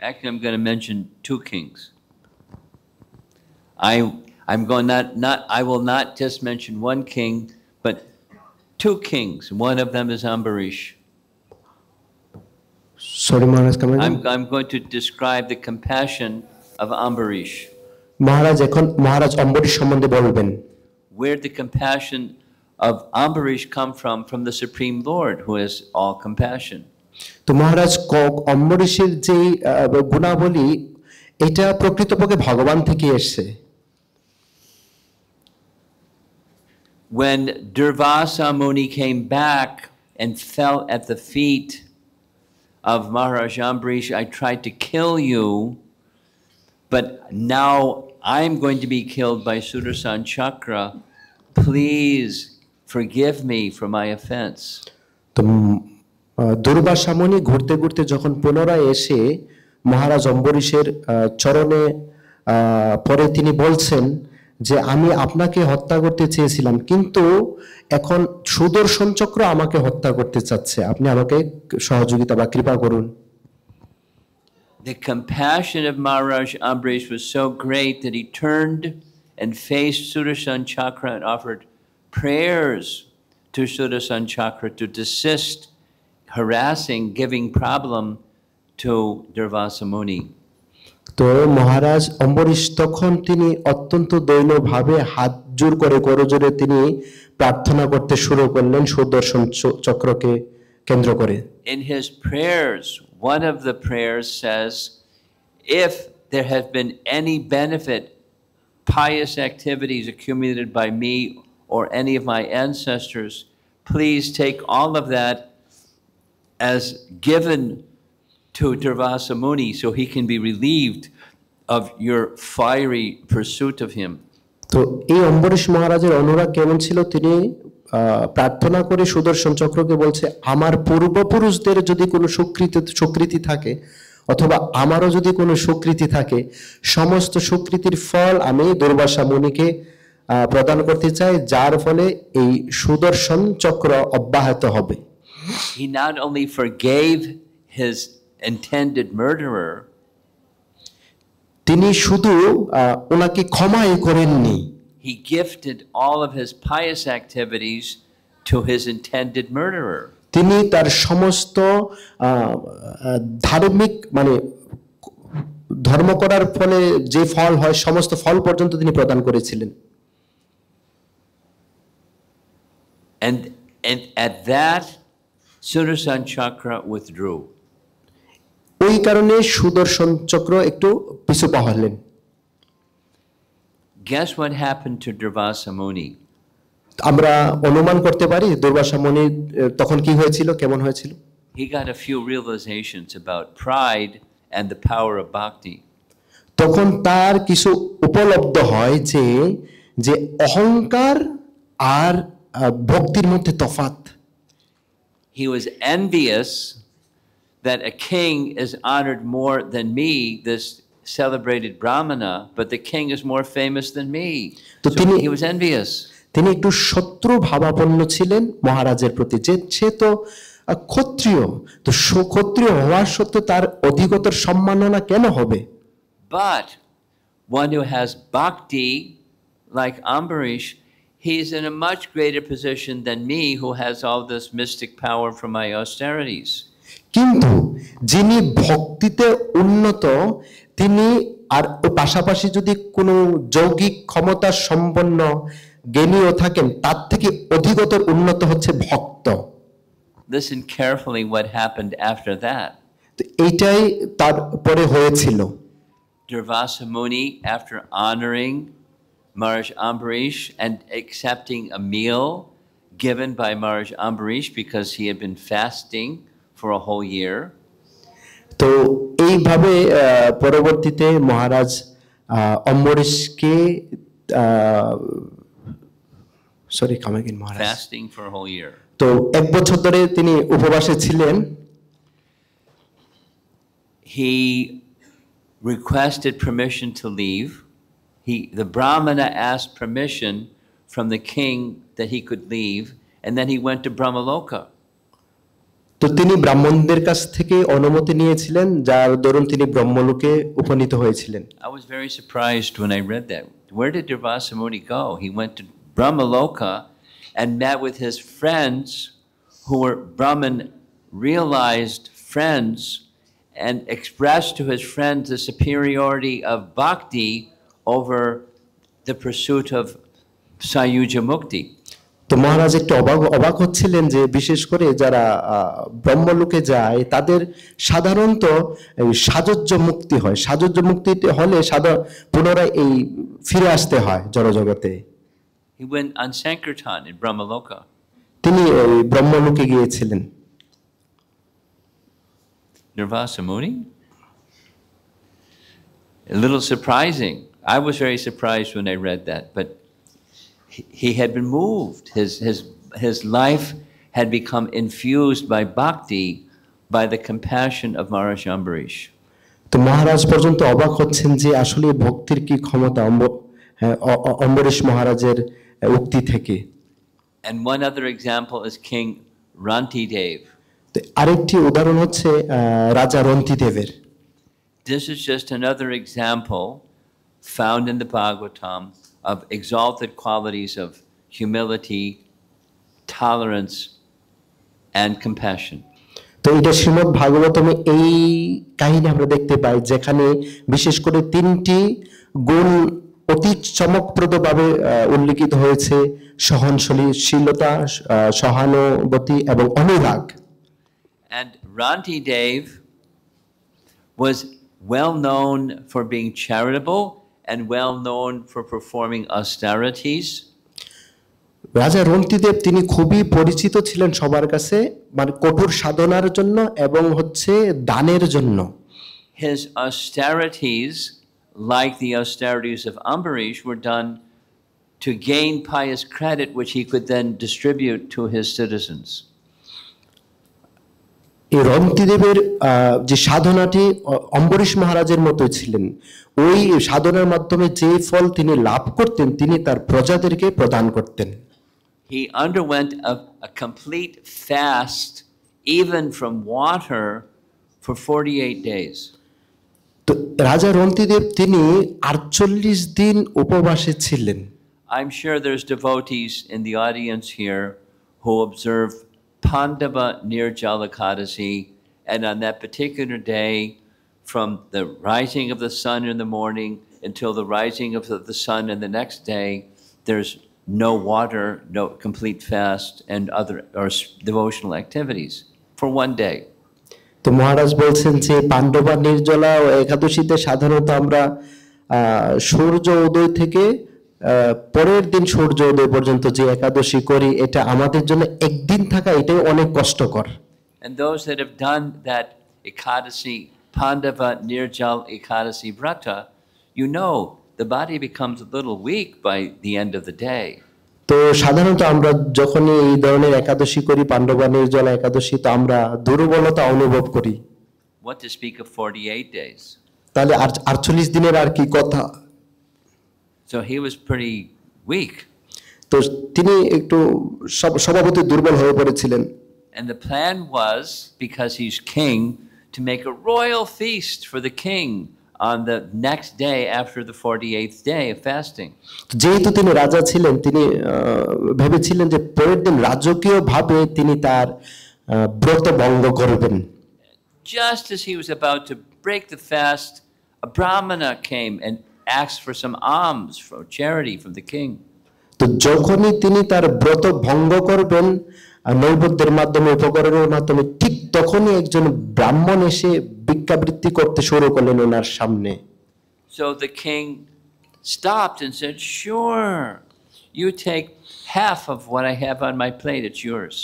Actually, I'm going to mention two kings. I will not just mention one king, but two kings. One of them is Ambarish. Sorry, Maharaj, I'm going to describe the compassion of Ambarish. মহারাজ এখন মহারাজ অম্বরীশ সম্বন্ধে বলবেন। Where did the compassion of Ambarish come from the Supreme Lord, who is all compassion? তো মহারাজ অম্বরীশের যে গুণাবলী এটা প্রকৃতপক্ষে ভগবান থেকে এসেছে। When Durvasa Muni came back and fell at the feet of Maharaj Ambarish, I tried to kill you, but now I'm going to be killed by Sudarshan Chakra. Please forgive me for my offense. তো দুর্বাসা মুনি ঘুরতে ঘুরতে যখন পুনরায় এসে মহারাজ অম্বরীশের চরণে পরে তিনি বলছেন যে আমি আপনাকে হত্যা করতে চেয়েছিলাম, কিন্তু এখন সুদর্শন চক্র আমাকে হত্যা করতে চাচ্ছে, আপনি আমাকে সহযোগিতা বা কৃপা করুন। The compassion of Maharaj Ambarish was so great that he turned and faced Sudarshan Chakra and offered prayers to Sudarshan Chakra to desist harassing, giving problem to Durvasa Muni. তো মহারাজ অম্বরীশ তখন তিনি অত্যন্ত দৈন্যভাবে হাত জোর করে করজোড়ে তিনি প্রার্থনা করতে শুরু করলেন সুদর্শন চক্রকে কেন্দ্র করে। In his prayers, one of the prayers says, if there has been any benefit, pious activities accumulated by me or any of my ancestors, please take all of that as given to Durvasa Muni so he can be relieved of your fiery pursuit of him. তো এই অম্বরীশ মহারাজের অনুরাগ কেমন ছিল, তিনি প্রার্থনা করে সুদর্শন চক্রকে বলছে আমার পূর্বপুরুষদের যদি কোনো স্বীকৃতি থাকে অথবা আমারও যদি কোনো স্বীকৃতি থাকে, সমস্ত স্বীকৃতির ফল আমি দুর্বাসা মুনিকে প্রদান করতে চাই, যার ফলে এই সুদর্শন চক্র অব্যাহত হবে। He not only forgave his intended murderer, তিনি শুধু ওনাকে ক্ষমাই করেননি, he gifted all of his pious activities to his intended murderer. তিনি তার সমস্ত ধার্মিক মানে ধর্ম করার ফলে যে ফল হয় সমস্ত ফল পর্যন্ত তিনি প্রদান করেছিলেন। And at that Sudarshan Chakra withdrew. ওই কারণে সুদর্শন চক্র একটু পিছু পা হলেন। Guess what happened to Durvasa Muni? আমরা অনুমান করতে পারি দুর্বাসা মুনির তখন কি হয়েছিল, কেমন হয়েছিল? He got a few realizations about pride and the power of bhakti. তখন তার কিছু উপলব্ধ হয় যে যে অহংকার আর ভক্তির মধ্যে তফাৎ। He was envious that a king is honored more than me, this celebrated Brahmana, but the king is more famous than me. So he was envious. তিনি একটু শত্রু ভাবাপন্ন ছিলেন মহারাজের প্রতি, যে সে তো ক্ষত্রিয়, তো ক্ষত্রিয় হওয়ার সত্ত্বেও তার অধিকতর সম্মাননা কেন হবে? But one who has bhakti, like Ambarish, he's in a much greater position than me, who has all this mystic power from my austerities. কিন্তু যিনি ভক্তিতে উন্নত, তিনি আর পাশাপাশি যদি কোনো যৌগিক ক্ষমতা সম্পন্ন জ্ঞানীও থাকেন, তার থেকে অধিকতর উন্নত হচ্ছে ভক্ত। Listen carefully what happened after that. তো এইটাই তারপরে হয়েছিল। Durvasa Muni, after honoring Maharaj Ambarish and accepting a meal given by Maharaj Ambarish because he had been fasting for a whole year. তো এইভাবে পরবর্তীতে মহারাজ অম্বরীশকে Fasting for a whole year. তো এক বছর ধরে তিনি উপবাসে ছিলেন। He requested permission to leave. The Brahmana asked permission from the king that he could leave, and then he went to Brahmaloka. তো তিনি ব্রাহ্মণদের কাছ থেকে অনুমতি নিয়েছিলেন, যার দরুন তিনি ব্রহ্মলোকে উপনীত হয়েছিলেন। I was very surprised when I read that. Where did Durvasa Muni go? He went to Brahmaloka and met with his friends who were Brahman realized friends, and expressed to his friends the superiority of bhakti over the pursuit of Sayuja Mukti. তো মহারাজ একটু অবাক হচ্ছিলেন যে বিশেষ করে যারা ব্রহ্মলোকে যায় তাদের সাধারণত সাযুজ্য মুক্তি হয়, সাযুজ্য মুক্তি হলে পুনরায় এই ফিরে আসতে হয় জড়জগতে। He went on Sankirtan in Brahmaloka. তিনি ব্রহ্মলোকে গিয়েছিলেন। Durvasa Muni? A little surprising. I was very surprised when I read that, but he had been moved. His life had become infused by bhakti, by the compassion of Maharaj Ambarish. তো মহারাজ পর্যন্ত অবাক হচ্ছেন যে আসলে ভক্তির কি ক্ষমতা অম্বরীশ মহারাজের উক্তি থেকে। And one other example is King Rantidev. আরেকটি উদাহরণ হচ্ছে রাজা রন্তিদেবের। This is just another example found in the Bhagavatam of exalted qualities of humility, tolerance, and compassion. তো এটা শ্রীমদ্ ভাগবতমে এই কাহিনী আমরা দেখতে পাই, যেখানে বিশেষ করে তিনটি গুণ অতি চমকপ্রদভাবে উল্লেখিত হয়েছে: সহনশীলতা, সহানুভূতি এবং অনুরাগ। And Rantidev was well known for being charitable and well known for performing austerities. রাজা রন্তিদেব তিনি খুবই পরিচিত ছিলেন সবার কাছে, মানে কঠোর সাধনার জন্য এবং হচ্ছে দানের জন্য। His austerities, like the austerities of Ambarish, were done to gain pious credit, which he could then distribute to his citizens. এই রন্তিদেবের যে সাধনাটি অম্বরীশ মহারাজের মতো ছিলেন, ওই সাধনার মাধ্যমে যে ফল তিনি লাভ করতেন তিনি তার প্রজাদেরকে প্রদান করতেন। He underwent a complete fast, even from water, for 48 days. তো রাজা রন্তিদেব তিনি 48 দিন উপবাসে ছিলেন। I'm sure there's devotees in the audience here who observe Pandava Nirjala Ekadasi, and on that particular day, from the rising of the sun in the morning until the rising of the sun in the next day, there's no water, no complete fast, and other or devotional activities. for one day. তো মহারাজ বলছেন যে পাণ্ডবা নির্জলা ও একাদশীতে সাধারণত আমরা সূর্য উদয় থেকে পরের দিন সূর্য উদয় পর্যন্ত যে একাদশী করি এটা আমাদের জন্য একদিন থাকা এটাই অনেক কষ্টকর। And those that have done that Ekadasi, Pandava Nirjal Ekadasi Vrata, you know the body becomes a little weak by the end of the day. তো সাধারণত আমরা যখনই এই ধরনের একাদশী করি পাণ্ডবা নির্জলা একাদশী তো আমরা দুর্বলতা অনুভব করি। What to speak of 48 days? তাহলে 48 দিনের আর কি কথা। So he was pretty weak. তো তিনি একটু স্বভাবতই দুর্বল হয়ে পড়েছিলেন। And the plan was, because he's king, to make a royal feast for the king on the next day after the 48th day of fasting. যেহেতু তিনি রাজা ছিলেন তিনি ভেবেছিলেন যে পরের দিন রাজকীয়ভাবে তিনি তার ব্রত ভঙ্গ করবেন। Just as he was about to break the fast, a brahmana came and asked for some alms for charity from the king. তো যখনই তিনি তার ব্রত ভঙ্গ করবেন নৈবেদ্যের মাধ্যমে উপকরণের মাধ্যমে ঠিক তখনই একজন ব্রাহ্মণ এসে ভিক্ষাবৃত্তি করতে শুরু করলেন ওনার সামনে। So the king stopped and said, "Sure, you take half of what I have on my plate, it's yours."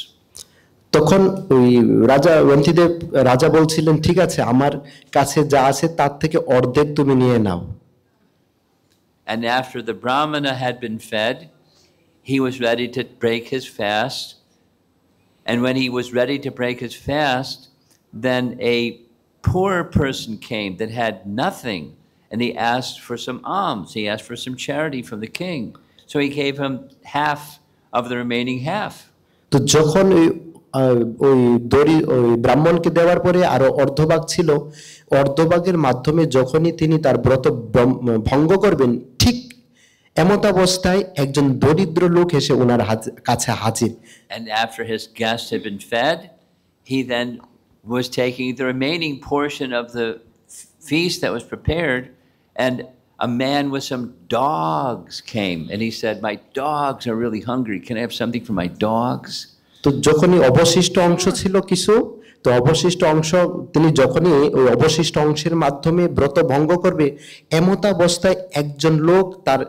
তখন ওই রাজা রন্তিদেব রাজা বলছিলেন ঠিক আছে আমার কাছে যা আছে তার থেকে অর্ধেক তুমি নিয়ে নাও। And after the brahmana had been fed, he was ready to break his fast. And when he was ready to break his fast, then a poor person came that had nothing, and he asked for some alms. He asked for some charity from the king. So he gave him half of the remaining half. তো যখন ওই ব্রাহ্মণকে দেওয়ার পরে আরো অর্ধভাগ ছিল, অর্ধভাগের মাধ্যমে যখনই তিনি তার ব্রত ভঙ্গ করবেন ঠিক এমতাবস্থায় একজন দরিদ্র লোক এসে ওনার কাছে হাজির। And after his guests had been fed, he then was taking the remaining portion of the feast that was prepared, and a man with some dogs came and he said, "My dogs are really hungry. Can I have something for my dogs?" তো যখনই অবশিষ্ট অংশ ছিল কিছু তো অবশিষ্ট অংশ তিনি যখনই ওই অবশিষ্ট অংশের মাধ্যমে ব্রত ভঙ্গ করবে এমতাবস্থায় একজন লোক তার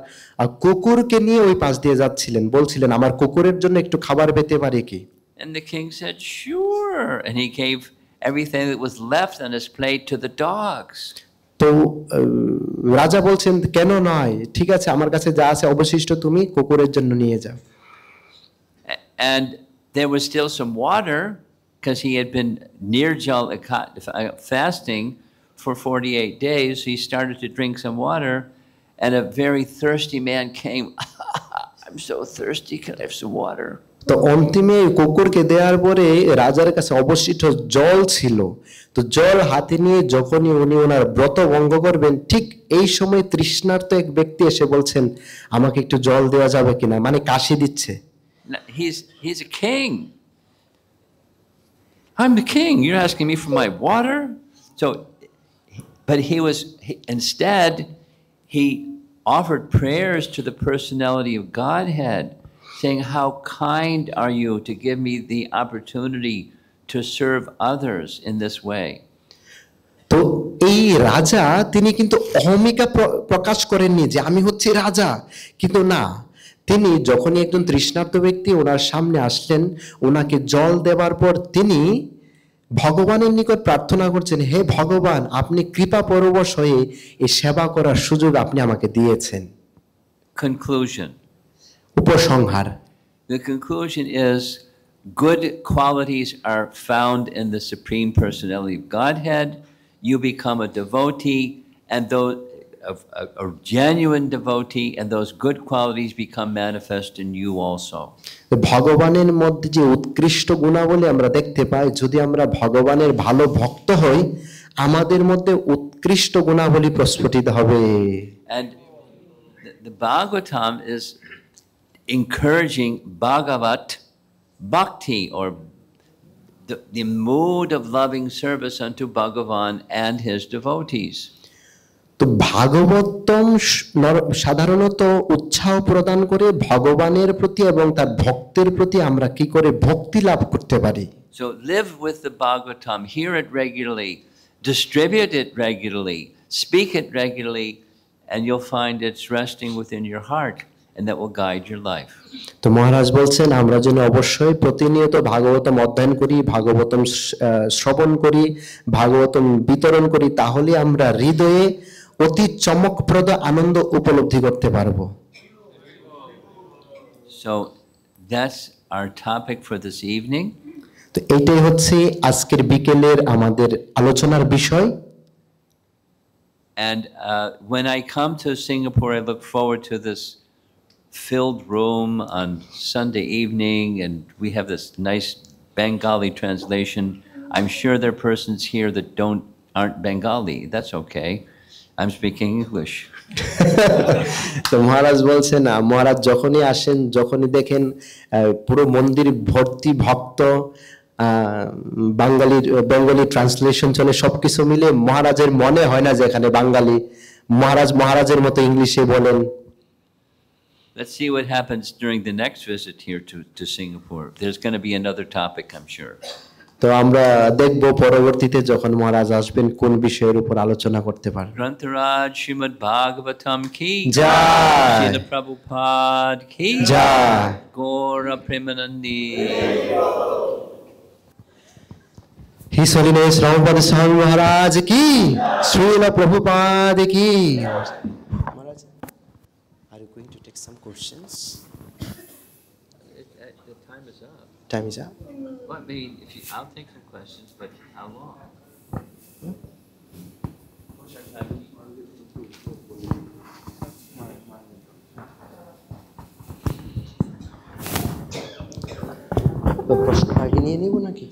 কুকুরকে নিয়ে ওই পাশ দিয়ে যাচ্ছিলেন, বলছিলেন আমার কুকুরের জন্য একটু খাবার পেতে পারি কি? And the king said, "Sure." And he gave everything that was left on his plate to the dogs. তো রাজা বলছেন কেন নয়, ঠিক আছে আমার কাছে যা আছে অবশিষ্ট তুমি কুকুরের জন্য নিয়ে যাও। And there was still some water because he had been nirjal fasting for 48 days. He started to drink some water, and a very thirsty man came. "I'm so thirsty. Can I have some water?" তো অন্তিমে কুকুরকে দেওয়ার পরে রাজার কাছে অবশিষ্ট জল ছিল, তো জল হাতে নিয়ে যখনই উনি ওনার ব্রত ভঙ্গ করবেন ঠিক এই সময় তৃষ্ণার্ত এক ব্যক্তি এসে বলছেন আমাকে একটু জল দেওয়া যাবে কিনা, মানে কাশি দিচ্ছে। He's a king. I'm the king. You're asking me for my water? So, but instead, he offered prayers to the personality of Godhead, saying, "How kind are you to give me the opportunity to serve others in this way?" তো এই রাজা তিনি কিন্তু অহমিকা প্রকাশ করেননি যে আমি হচ্ছি রাজা, কিন্তু না তিনি যখনই একজন তৃষ্ণার্ত ব্যক্তি ওনার সামনে আসলেন ওনাকে জল দেওয়ার পর তিনি ভগবানের নিকট প্রার্থনা করছেন হে ভগবান আপনি কৃপা পরবশ হয়ে এই সেবা করার সুযোগ আপনি আমাকে দিয়েছেন। Conclusion. উপসংহার। The conclusion is good qualities are found in the Supreme Personality of Godhead. You become a devotee, and those a genuine devotee, and those good qualities become manifest in you also. ভগবানের মধ্যে যে উৎকৃষ্ট গুণাবলী আমরা দেখতে পাই, যদি আমরা ভগবানের ভালো ভক্ত হই আমাদের মধ্যে উৎকৃষ্ট গুণাবলী প্রস্ফুটিত হবে। And the Bhagavatam is encouraging Bhagavat Bhakti, or the mood of loving service unto Bhagavan and his devotees. তো ভাগবতম সাধারণত উৎসাহ প্রদান করে ভগবানের প্রতি এবং তার ভক্তের প্রতি আমরা কি করে ভক্তি লাভ করতে পারি। So live with the Bhagavatam, hear it regularly, distribute it regularly, speak it regularly, and you'll find it's resting within your heart, and that will guide your life. তো মহারাজ বলছেন আমরা যেন অবশ্যই প্রতিনিয়ত ভাগবতম অধ্যয়ন করি, ভাগবতম শ্রবণ করি, ভাগবতম বিতরণ করি, তাহলে আমরা হৃদয়ে অতি চমকপ্রদ আনন্দ উপলব্ধি করতে পারবো। So that's our topic for this evening. তো এইটাই হচ্ছে আজকের বিকেলের আমাদের আলোচনার বিষয়। And when I come to Singapore, I look forward to this filled room on Sunday evening, and we have this nice Bengali translation. I'm sure there are persons here that aren't Bengali. That's okay. I'm speaking English. তো মহারাজ বলছেন মহারাজ যখনই আসেন, যখনই দেখেন পুরো মন্দির ভর্তি ভক্ত, বেঙ্গলি ট্রান্সলেশন চলে, সবকিছু মিলে মহারাজের মনে হয় না যে এখানে বাঙালি। মহারাজের মতো ইংলিশে বলেন। Let's see what happens during the next visit here to Singapore. There's going to be another topic, I'm sure. তো আমরা দেখব পরবর্তীতে যখন মহারাজ আসবেন কোন বিষয়ের উপর আলোচনা করতে পারেন। গ্রন্থরাজ শ্রীমদ্ ভাগবতম কি জয়, শ্রীল প্রভুপাদ কি জয়, Gour প্রেমানন্দী। His Holiness Ramapada Swami Maharaj ki, Srila Prabhupada ki. Maharaj, are you going to take some questions? The time is up. Time is up. Well, I mean, I'll take some questions, but how long? প্রশ্ন আগে নিয়ে নিব নাকি?